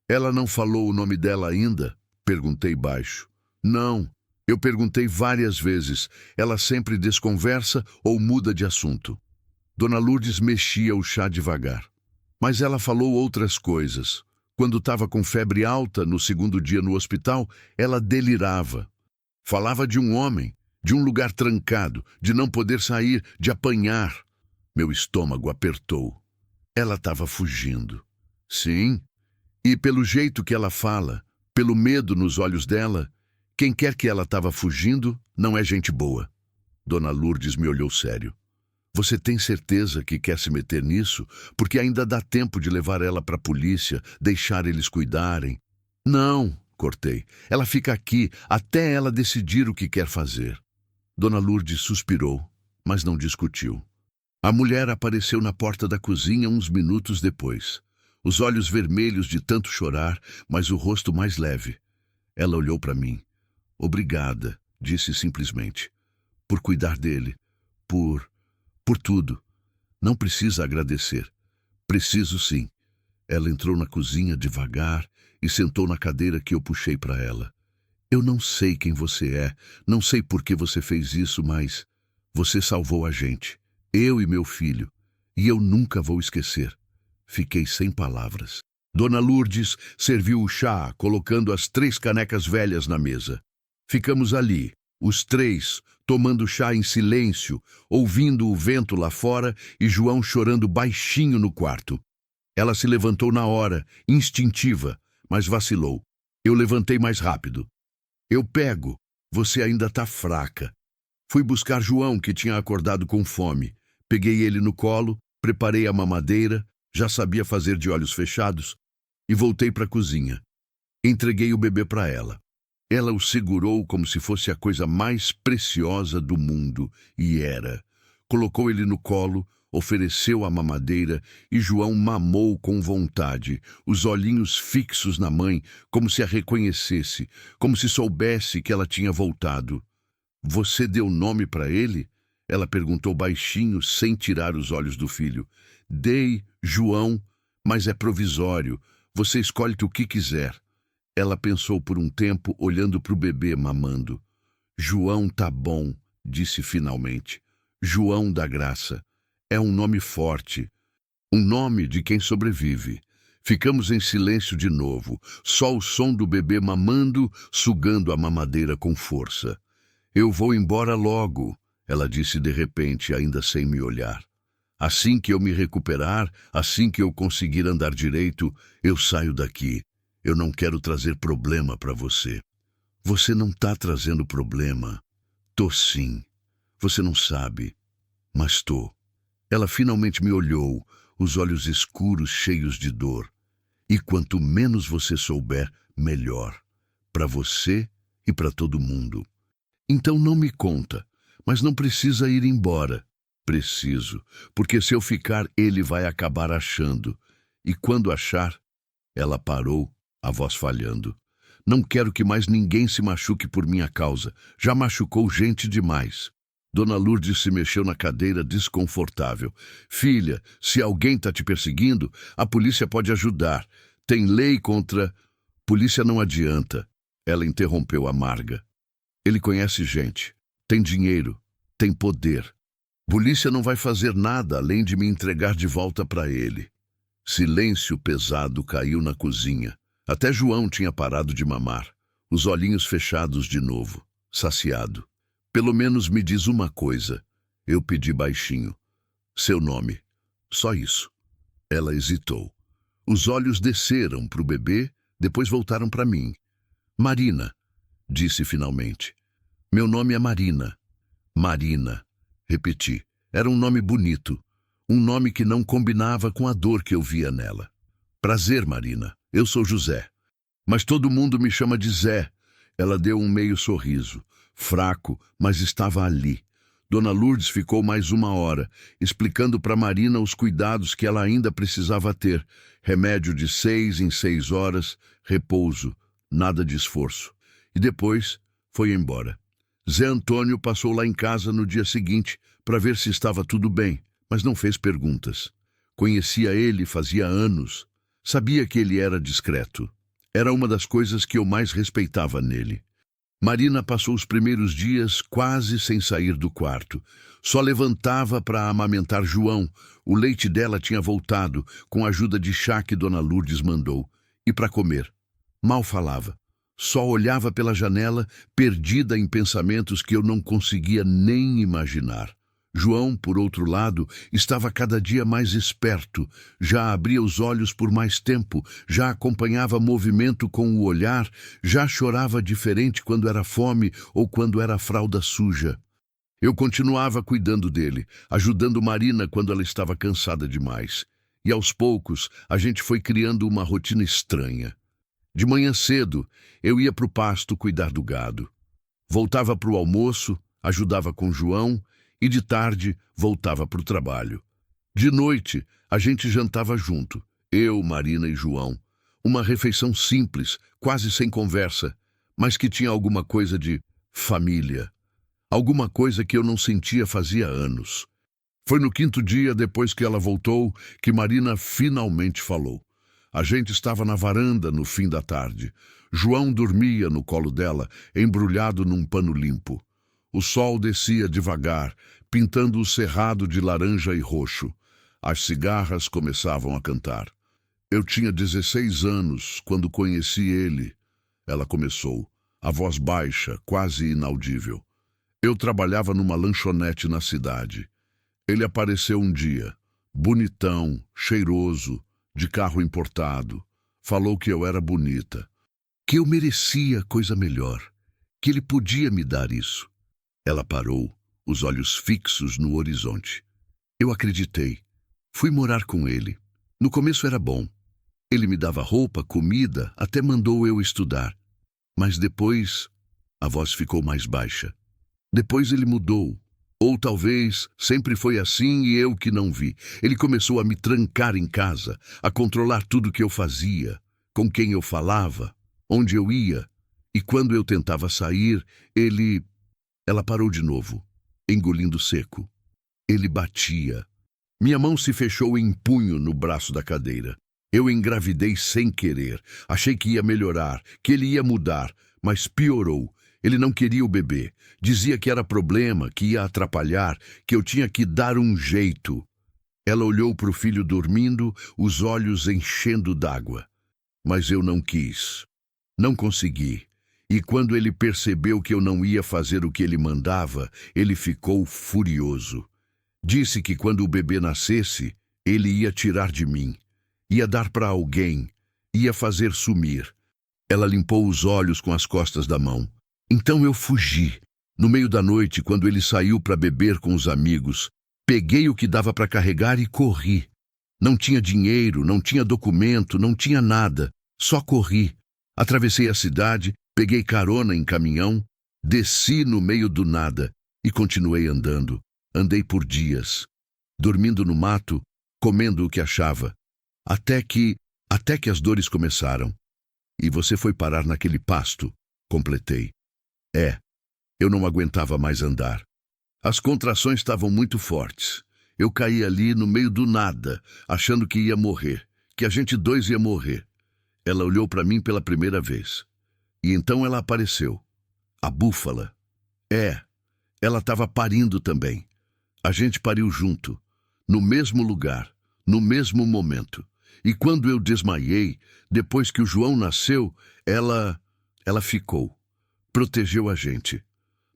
Ela não falou o nome dela ainda? Perguntei baixo. Não. Eu perguntei várias vezes. Ela sempre desconversa ou muda de assunto. Dona Lourdes mexia o chá devagar. Mas ela falou outras coisas. Quando estava com febre alta, no 2º dia no hospital, ela delirava. Falava de um homem, de um lugar trancado, de não poder sair, de apanhar. Meu estômago apertou. Ela estava fugindo. Sim. E pelo jeito que ela fala, pelo medo nos olhos dela, quem quer que ela estava fugindo não é gente boa. Dona Lourdes me olhou sério. Você tem certeza que quer se meter nisso? Porque ainda dá tempo de levar ela para a polícia, deixar eles cuidarem. Não, cortei. Ela fica aqui até ela decidir o que quer fazer. Dona Lourdes suspirou, mas não discutiu. A mulher apareceu na porta da cozinha uns minutos depois. Os olhos vermelhos de tanto chorar, mas o rosto mais leve. Ela olhou para mim. Obrigada, disse simplesmente. Por cuidar dele. Por tudo. Não precisa agradecer. Preciso sim. Ela entrou na cozinha devagar e sentou na cadeira que eu puxei para ela. Eu não sei quem você é, não sei por que você fez isso, mas você salvou a gente. Eu e meu filho. E eu nunca vou esquecer. Fiquei sem palavras. Dona Lourdes serviu o chá, colocando as 3 canecas velhas na mesa. Ficamos ali, os 3, tomando chá em silêncio, ouvindo o vento lá fora e João chorando baixinho no quarto. Ela se levantou na hora, instintiva, mas vacilou. Eu levantei mais rápido. Eu pego, você ainda está fraca. Fui buscar João, que tinha acordado com fome. Peguei ele no colo, preparei a mamadeira, já sabia fazer de olhos fechados, e voltei para a cozinha. Entreguei o bebê para ela. Ela o segurou como se fosse a coisa mais preciosa do mundo, e era. Colocou ele no colo, ofereceu a mamadeira, e João mamou com vontade, os olhinhos fixos na mãe, como se a reconhecesse, como se soubesse que ela tinha voltado. Você deu nome para ele? Ela perguntou baixinho, sem tirar os olhos do filho. Dei, João, mas é provisório. Você escolhe o que quiser. Ela pensou por um tempo, olhando para o bebê mamando. João tá bom, disse finalmente. João da Graça. É um nome forte. Um nome de quem sobrevive. Ficamos em silêncio de novo, só o som do bebê mamando, sugando a mamadeira com força. Eu vou embora logo, ela disse de repente, ainda sem me olhar. Assim que eu me recuperar, assim que eu conseguir andar direito, eu saio daqui. Eu não quero trazer problema para você. Você não tá trazendo problema. Tô sim. Você não sabe, mas tô. Ela finalmente me olhou, os olhos escuros cheios de dor. E quanto menos você souber, melhor. Para você e para todo mundo. Então não me conta, mas não precisa ir embora. Preciso, porque se eu ficar, ele vai acabar achando. E quando achar, ela parou, a voz falhando. Não quero que mais ninguém se machuque por minha causa. Já machucou gente demais. Dona Lourdes se mexeu na cadeira desconfortável. Filha, se alguém tá te perseguindo, a polícia pode ajudar. Tem lei contra... Polícia não adianta. Ela interrompeu amarga. Ele conhece gente, tem dinheiro, tem poder. Polícia não vai fazer nada além de me entregar de volta para ele. Silêncio pesado caiu na cozinha. Até João tinha parado de mamar, os olhinhos fechados de novo, saciado. Pelo menos me diz uma coisa. Eu pedi baixinho. Seu nome. Só isso. Ela hesitou. Os olhos desceram para o bebê, depois voltaram para mim. Marina, disse finalmente. Meu nome é Marina. Marina, repeti. Era um nome bonito. Um nome que não combinava com a dor que eu via nela. Prazer, Marina. Eu sou José. Mas todo mundo me chama de Zé. Ela deu um meio sorriso. Fraco, mas estava ali. Dona Lourdes ficou mais 1 hora, explicando para Marina os cuidados que ela ainda precisava ter. Remédio de 6 em 6 horas, repouso, nada de esforço. E depois foi embora. Zé Antônio passou lá em casa no dia seguinte para ver se estava tudo bem, mas não fez perguntas. Conhecia ele fazia anos. Sabia que ele era discreto. Era uma das coisas que eu mais respeitava nele. Marina passou os primeiros dias quase sem sair do quarto. Só levantava para amamentar João. O leite dela tinha voltado, com a ajuda de chá que Dona Lourdes mandou. E para comer. Mal falava. Só olhava pela janela, perdida em pensamentos que eu não conseguia nem imaginar. João, por outro lado, estava cada dia mais esperto, já abria os olhos por mais tempo, já acompanhava movimento com o olhar, já chorava diferente quando era fome ou quando era fralda suja. Eu continuava cuidando dele, ajudando Marina quando ela estava cansada demais. E aos poucos, a gente foi criando uma rotina estranha. De manhã cedo, eu ia para o pasto cuidar do gado. Voltava para o almoço, ajudava com João, e de tarde voltava para o trabalho. De noite, a gente jantava junto, eu, Marina e João. Uma refeição simples, quase sem conversa, mas que tinha alguma coisa de família. Alguma coisa que eu não sentia fazia anos. Foi no 5º dia, depois que ela voltou, que Marina finalmente falou. A gente estava na varanda no fim da tarde. João dormia no colo dela, embrulhado num pano limpo. O sol descia devagar, pintando o cerrado de laranja e roxo. As cigarras começavam a cantar. Eu tinha 16 anos quando conheci ele. Ela começou, a voz baixa, quase inaudível. Eu trabalhava numa lanchonete na cidade. Ele apareceu um dia, bonitão, cheiroso, de carro importado. Falou que eu era bonita, que eu merecia coisa melhor, que ele podia me dar isso. Ela parou, os olhos fixos no horizonte. Eu acreditei. Fui morar com ele. No começo era bom. Ele me dava roupa, comida, até mandou eu estudar. Mas depois, a voz ficou mais baixa. Depois ele mudou. Ou talvez sempre foi assim e eu que não vi. Ele começou a me trancar em casa, a controlar tudo que eu fazia, com quem eu falava, onde eu ia. E quando eu tentava sair, ele... Ela parou de novo, engolindo seco. Ele batia. Minha mão se fechou em punho no braço da cadeira. Eu engravidei sem querer. Achei que ia melhorar, que ele ia mudar, mas piorou. Ele não queria o bebê. Dizia que era problema, que ia atrapalhar, que eu tinha que dar um jeito. Ela olhou para o filho dormindo, os olhos enchendo d'água. Mas eu não quis. Não consegui. E quando ele percebeu que eu não ia fazer o que ele mandava, ele ficou furioso. Disse que quando o bebê nascesse, ele ia tirar de mim. Ia dar para alguém. Ia fazer sumir. Ela limpou os olhos com as costas da mão. Então eu fugi. No meio da noite, quando ele saiu para beber com os amigos, peguei o que dava para carregar e corri. Não tinha dinheiro, não tinha documento, não tinha nada. Só corri. Atravessei a cidade, peguei carona em caminhão, desci no meio do nada e continuei andando. Andei por dias, dormindo no mato, comendo o que achava, até que as dores começaram. E você foi parar naquele pasto, completei. Eu não aguentava mais andar. As contrações estavam muito fortes. Eu caí ali no meio do nada, achando que ia morrer, que a gente dois ia morrer. Ela olhou para mim pela primeira vez. E então ela apareceu. A búfala. Ela estava parindo também. A gente pariu junto, no mesmo lugar, no mesmo momento. E quando eu desmaiei, depois que o João nasceu, ela ficou. Protegeu a gente.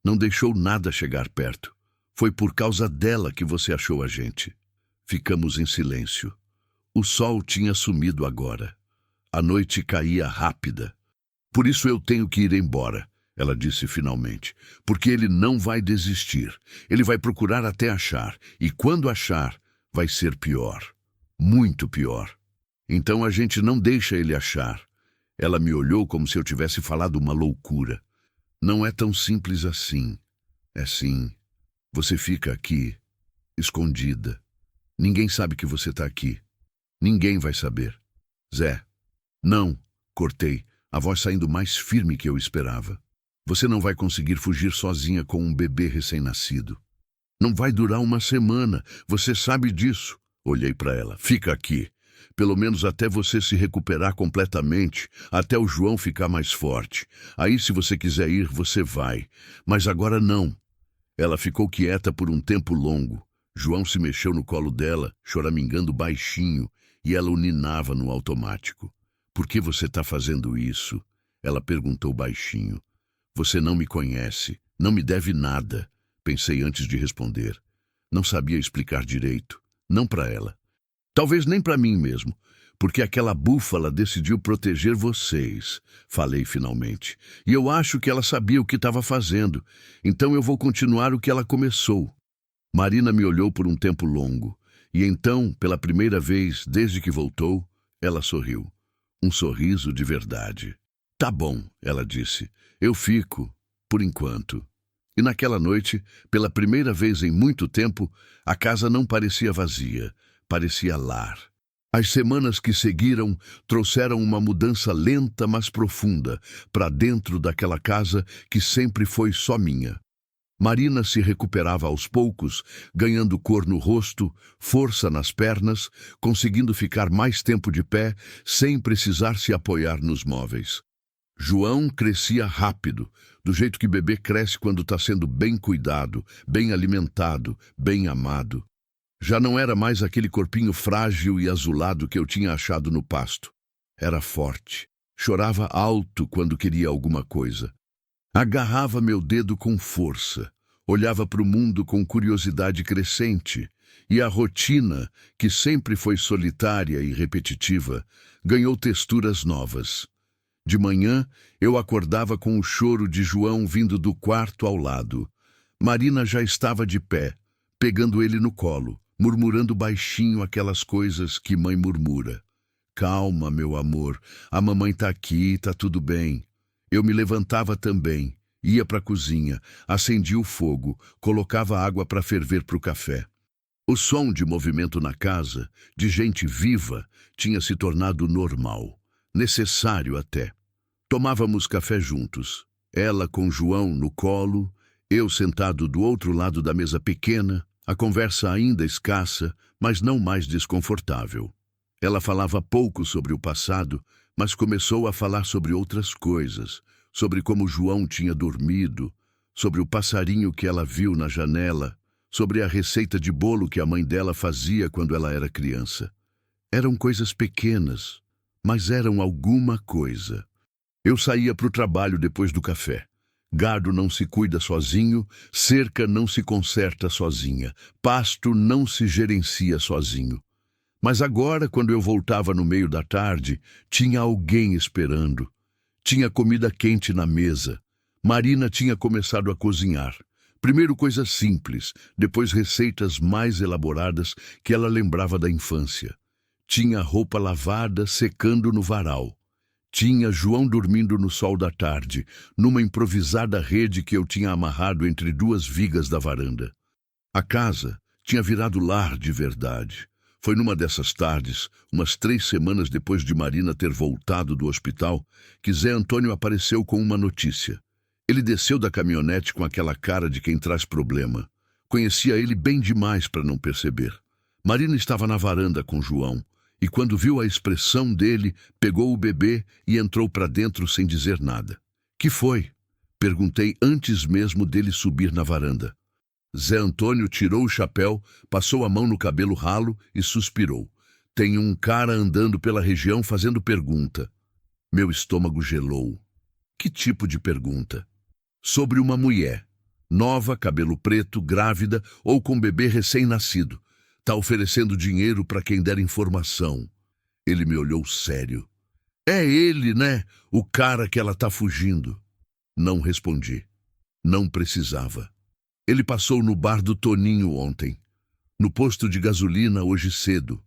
Não deixou nada chegar perto. Foi por causa dela que você achou a gente. Ficamos em silêncio. O sol tinha sumido agora. A noite caía rápida. Por isso eu tenho que ir embora, ela disse finalmente. Porque ele não vai desistir. Ele vai procurar até achar. E quando achar, vai ser pior. Muito pior. Então a gente não deixa ele achar. Ela me olhou como se eu tivesse falado uma loucura. Não é tão simples assim. É sim. Você fica aqui, escondida. Ninguém sabe que você está aqui. Ninguém vai saber. Zé. Não, cortei, a voz saindo mais firme que eu esperava. Você não vai conseguir fugir sozinha com um bebê recém-nascido. Não vai durar uma semana, você sabe disso. Olhei para ela. Fica aqui. Pelo menos até você se recuperar completamente, até o João ficar mais forte. Aí, se você quiser ir, você vai. Mas agora não. Ela ficou quieta por um tempo longo. João se mexeu no colo dela, choramingando baixinho, e ela o ninava no automático. Por que você está fazendo isso? Ela perguntou baixinho. Você não me conhece, não me deve nada. Pensei antes de responder. Não sabia explicar direito. Não para ela. Talvez nem para mim mesmo, porque aquela búfala decidiu proteger vocês, falei finalmente. E eu acho que ela sabia o que estava fazendo, então eu vou continuar o que ela começou. Marina me olhou por um tempo longo, e então, pela primeira vez desde que voltou, ela sorriu. Um sorriso de verdade. Tá bom, ela disse, eu fico, por enquanto. E naquela noite, pela primeira vez em muito tempo, a casa não parecia vazia. Parecia lar. As semanas que seguiram trouxeram uma mudança lenta, mas profunda, para dentro daquela casa que sempre foi só minha. Marina se recuperava aos poucos, ganhando cor no rosto, força nas pernas, conseguindo ficar mais tempo de pé, sem precisar se apoiar nos móveis. João crescia rápido, do jeito que bebê cresce quando está sendo bem cuidado, bem alimentado, bem amado. Já não era mais aquele corpinho frágil e azulado que eu tinha achado no pasto. Era forte. Chorava alto quando queria alguma coisa. Agarrava meu dedo com força. Olhava para o mundo com curiosidade crescente. E a rotina, que sempre foi solitária e repetitiva, ganhou texturas novas. De manhã, eu acordava com o choro de João vindo do quarto ao lado. Marina já estava de pé, pegando ele no colo, murmurando baixinho aquelas coisas que mãe murmura. Calma, meu amor, a mamãe tá aqui, tá tudo bem. Eu me levantava também, ia para a cozinha, acendia o fogo, colocava água para ferver para o café. O som de movimento na casa, de gente viva, tinha se tornado normal, necessário até. Tomávamos café juntos, ela com João no colo, eu sentado do outro lado da mesa pequena, a conversa ainda escassa, mas não mais desconfortável. Ela falava pouco sobre o passado, mas começou a falar sobre outras coisas, sobre como João tinha dormido, sobre o passarinho que ela viu na janela, sobre a receita de bolo que a mãe dela fazia quando ela era criança. Eram coisas pequenas, mas eram alguma coisa. Eu saía para o trabalho depois do café. Gado não se cuida sozinho, cerca não se conserta sozinha, pasto não se gerencia sozinho. Mas agora, quando eu voltava no meio da tarde, tinha alguém esperando. Tinha comida quente na mesa. Marina tinha começado a cozinhar. Primeiro coisas simples, depois receitas mais elaboradas que ela lembrava da infância. Tinha roupa lavada secando no varal. Tinha João dormindo no sol da tarde, numa improvisada rede que eu tinha amarrado entre duas vigas da varanda. A casa tinha virado lar de verdade. Foi numa dessas tardes, umas 3 semanas depois de Marina ter voltado do hospital, que Zé Antônio apareceu com uma notícia. Ele desceu da caminhonete com aquela cara de quem traz problema. Conhecia ele bem demais para não perceber. Marina estava na varanda com João, e quando viu a expressão dele, pegou o bebê e entrou para dentro sem dizer nada. Que foi? Perguntei antes mesmo dele subir na varanda. Zé Antônio tirou o chapéu, passou a mão no cabelo ralo e suspirou. Tem um cara andando pela região fazendo pergunta. Meu estômago gelou. Que tipo de pergunta? Sobre uma mulher. Nova, cabelo preto, grávida ou com bebê recém-nascido. Tá oferecendo dinheiro para quem der informação. Ele me olhou sério. É ele, né? O cara que ela tá fugindo. Não respondi. Não precisava. Ele passou no bar do Toninho ontem. No posto de gasolina hoje cedo.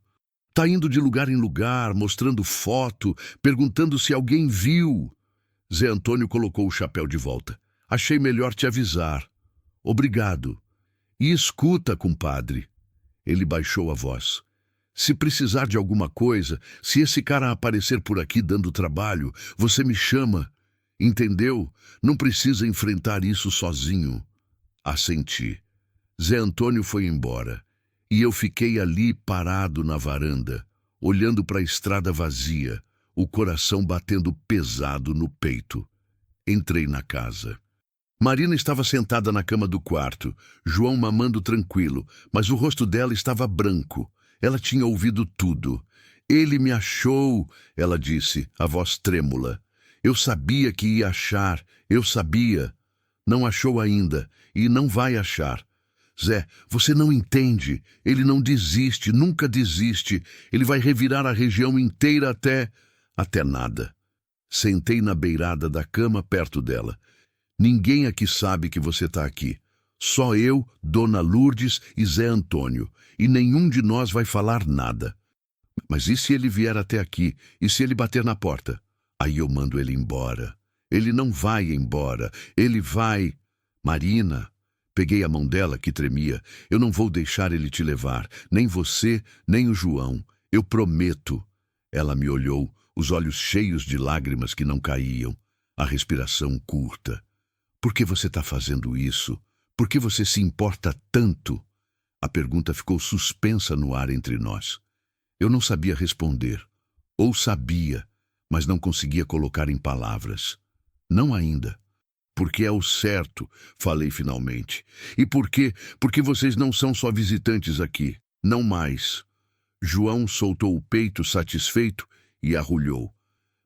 Tá indo de lugar em lugar, mostrando foto, perguntando se alguém viu. Zé Antônio colocou o chapéu de volta. Achei melhor te avisar. Obrigado. E escuta, compadre. Ele baixou a voz. Se precisar de alguma coisa, se esse cara aparecer por aqui dando trabalho, você me chama. Entendeu? Não precisa enfrentar isso sozinho. Assenti. Zé Antônio foi embora. E eu fiquei ali parado na varanda, olhando para a estrada vazia, o coração batendo pesado no peito. Entrei na casa. Marina estava sentada na cama do quarto, João mamando tranquilo, mas o rosto dela estava branco. Ela tinha ouvido tudo. Ele me achou, ela disse, a voz trêmula. Eu sabia que ia achar, eu sabia. Não achou ainda, e não vai achar. Zé, você não entende. Ele não desiste, nunca desiste. Ele vai revirar a região inteira até nada. Sentei na beirada da cama perto dela. Ninguém aqui sabe que você está aqui. Só eu, Dona Lourdes e Zé Antônio. E nenhum de nós vai falar nada. Mas e se ele vier até aqui? E se ele bater na porta? Aí eu mando ele embora. Ele não vai embora. Ele vai... Marina... Peguei a mão dela, que tremia. Eu não vou deixar ele te levar. Nem você, nem o João. Eu prometo. Ela me olhou, os olhos cheios de lágrimas que não caíam. A respiração curta. Por que você está fazendo isso? Por que você se importa tanto? A pergunta ficou suspensa no ar entre nós. Eu não sabia responder. Ou sabia, mas não conseguia colocar em palavras. Não ainda. Porque é o certo, falei finalmente. E por quê? Porque vocês não são só visitantes aqui. Não mais. João soltou o peito satisfeito e arrulhou.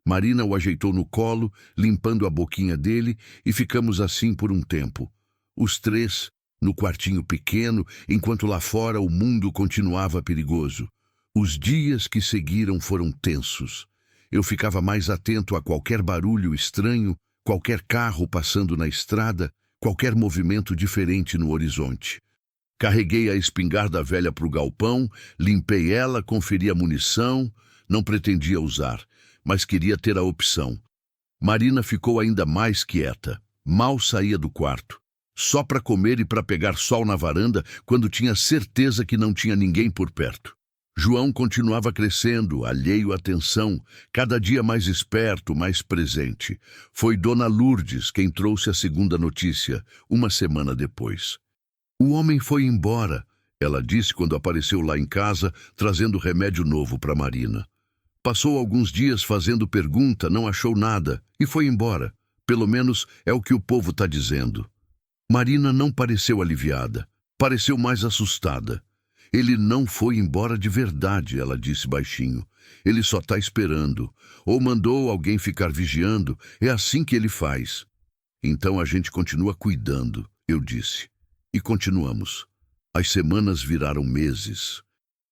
Marina o ajeitou no colo, limpando a boquinha dele, e ficamos assim por um tempo. Os 3, no quartinho pequeno, enquanto lá fora o mundo continuava perigoso. Os dias que seguiram foram tensos. Eu ficava mais atento a qualquer barulho estranho, qualquer carro passando na estrada, qualquer movimento diferente no horizonte. Carreguei a espingarda velha para o galpão, limpei ela, conferi a munição, não pretendia usar, mas queria ter a opção. Marina ficou ainda mais quieta, mal saía do quarto, só para comer e para pegar sol na varanda quando tinha certeza que não tinha ninguém por perto. João continuava crescendo, alheio à atenção, cada dia mais esperto, mais presente. Foi Dona Lourdes quem trouxe a segunda notícia, uma semana depois. O homem foi embora, ela disse quando apareceu lá em casa, trazendo remédio novo para Marina. Passou alguns dias fazendo pergunta, não achou nada e foi embora. Pelo menos é o que o povo está dizendo. Marina não pareceu aliviada, pareceu mais assustada. Ele não foi embora de verdade, ela disse baixinho. Ele só está esperando. Ou mandou alguém ficar vigiando. É assim que ele faz. Então a gente continua cuidando, eu disse. E continuamos. As semanas viraram meses.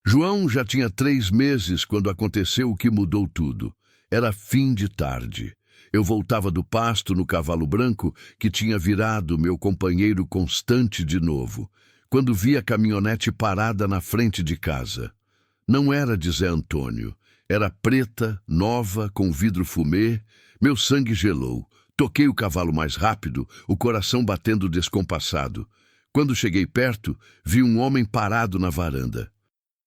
João já tinha 3 meses quando aconteceu o que mudou tudo. Era fim de tarde. Eu voltava do pasto no cavalo branco que tinha virado meu companheiro constante de novo, quando vi a caminhonete parada na frente de casa. Não era de Zé Antônio. Era preta, nova, com vidro fumê. Meu sangue gelou. Toquei o cavalo mais rápido, o coração batendo descompassado. Quando cheguei perto, vi um homem parado na varanda.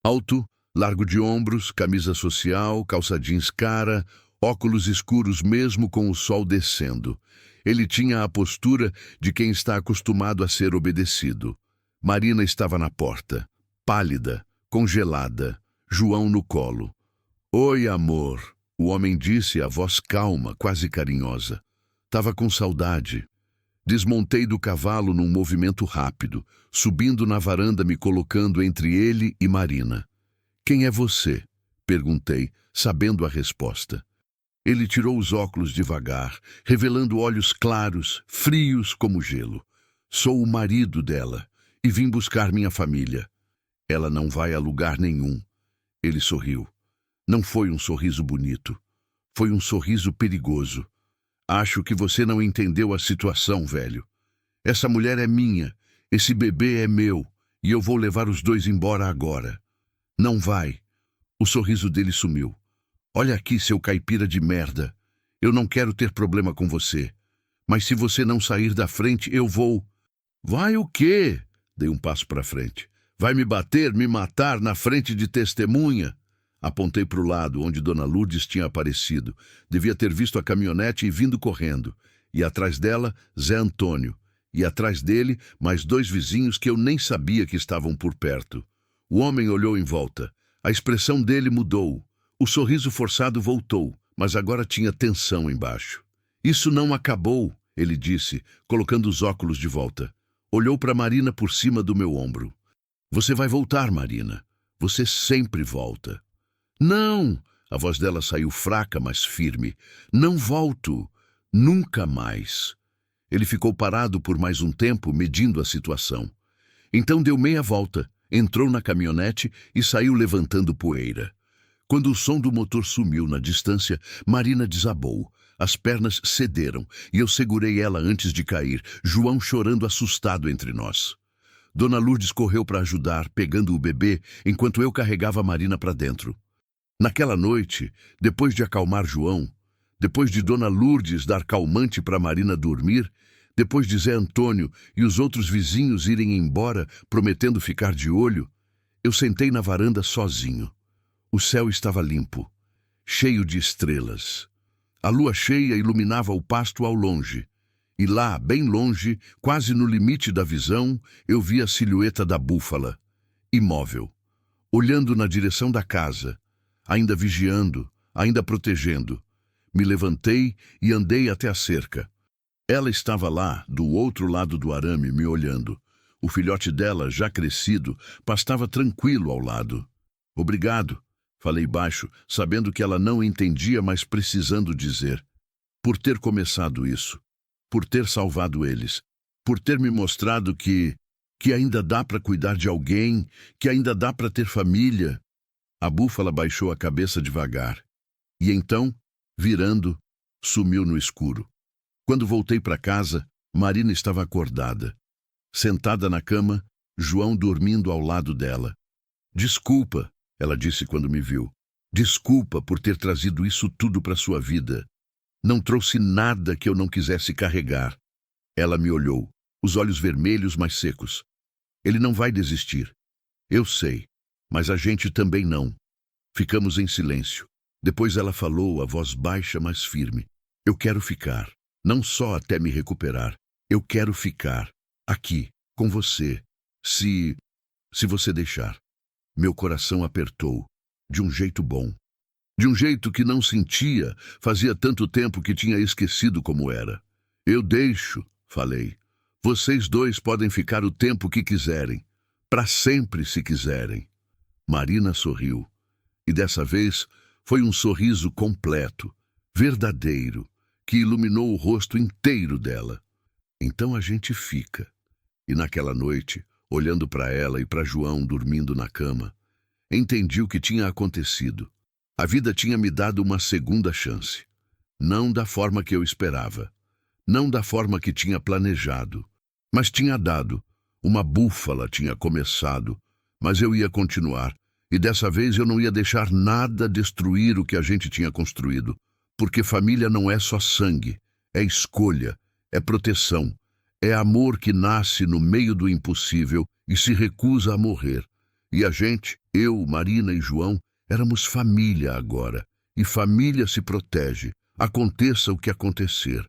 Alto, largo de ombros, camisa social, calça jeans cara, óculos escuros mesmo com o sol descendo. Ele tinha a postura de quem está acostumado a ser obedecido. Marina estava na porta, pálida, congelada, João no colo. "Oi, amor", o homem disse, a voz calma, quase carinhosa. Tava com saudade. Desmontei do cavalo num movimento rápido, subindo na varanda, me colocando entre ele e Marina. "Quem é você?", perguntei, sabendo a resposta. Ele tirou os óculos devagar, revelando olhos claros, frios como gelo. "Sou o marido dela e vim buscar minha família. Ela não vai a lugar nenhum." Ele sorriu. Não foi um sorriso bonito. Foi um sorriso perigoso. "Acho que você não entendeu a situação, velho. Essa mulher é minha, esse bebê é meu, e eu vou levar os dois embora agora." "Não vai." O sorriso dele sumiu. "Olha aqui, seu caipira de merda. Eu não quero ter problema com você. Mas se você não sair da frente, eu vou." "Vai o quê?" Dei um passo para frente. "Vai me bater, me matar na frente de testemunha?" Apontei para o lado, onde Dona Lourdes tinha aparecido. Devia ter visto a caminhonete e vindo correndo. E atrás dela, Zé Antônio. E atrás dele, mais dois vizinhos que eu nem sabia que estavam por perto. O homem olhou em volta. A expressão dele mudou. O sorriso forçado voltou, mas agora tinha tensão embaixo. "Isso não acabou", ele disse, colocando os óculos de volta. Olhou para Marina por cima do meu ombro. "Você vai voltar, Marina. Você sempre volta." "Não!" A voz dela saiu fraca, mas firme. "Não volto. Nunca mais." Ele ficou parado por mais um tempo, medindo a situação. Então deu meia volta, entrou na caminhonete e saiu levantando poeira. Quando o som do motor sumiu na distância, Marina desabou. As pernas cederam e eu segurei ela antes de cair, João chorando assustado entre nós. Dona Lourdes correu para ajudar, pegando o bebê, enquanto eu carregava a Marina para dentro. Naquela noite, depois de acalmar João, depois de Dona Lourdes dar calmante para Marina dormir, depois de Zé Antônio e os outros vizinhos irem embora, prometendo ficar de olho, eu sentei na varanda sozinho. O céu estava limpo, cheio de estrelas. A lua cheia iluminava o pasto ao longe. E lá, bem longe, quase no limite da visão, eu vi a silhueta da búfala, imóvel, olhando na direção da casa, ainda vigiando, ainda protegendo. Me levantei e andei até a cerca. Ela estava lá, do outro lado do arame, me olhando. O filhote dela, já crescido, pastava tranquilo ao lado. "Obrigado", falei baixo, sabendo que ela não entendia, mas precisando dizer. "Por ter começado isso. Por ter salvado eles. Por ter me mostrado que ainda dá para cuidar de alguém, que ainda dá para ter família." A búfala baixou a cabeça devagar. E então, virando, sumiu no escuro. Quando voltei para casa, Marina estava acordada. Sentada na cama, João dormindo ao lado dela. "Desculpa", ela disse quando me viu. "Desculpa por ter trazido isso tudo para sua vida. Não trouxe nada que eu não quisesse carregar." Ela me olhou, os olhos vermelhos, mas secos. "Ele não vai desistir." "Eu sei, mas a gente também não." Ficamos em silêncio. Depois ela falou, a voz baixa, mas firme. "Eu quero ficar, não só até me recuperar. Eu quero ficar aqui, com você, se você deixar." Meu coração apertou, de um jeito bom. De um jeito que não sentia, fazia tanto tempo que tinha esquecido como era. "Eu deixo", falei. "Vocês dois podem ficar o tempo que quiserem. Para sempre, se quiserem." Marina sorriu. E dessa vez foi um sorriso completo, verdadeiro, que iluminou o rosto inteiro dela. "Então a gente fica." E naquela noite, olhando para ela e para João dormindo na cama, entendi o que tinha acontecido. A vida tinha me dado uma segunda chance. Não da forma que eu esperava. Não da forma que tinha planejado. Mas tinha dado. Uma búfala tinha começado. Mas eu ia continuar. E dessa vez eu não ia deixar nada destruir o que a gente tinha construído. Porque família não é só sangue. É escolha. É proteção. É amor que nasce no meio do impossível e se recusa a morrer. E a gente, eu, Marina e João, éramos família agora. E família se protege, aconteça o que acontecer.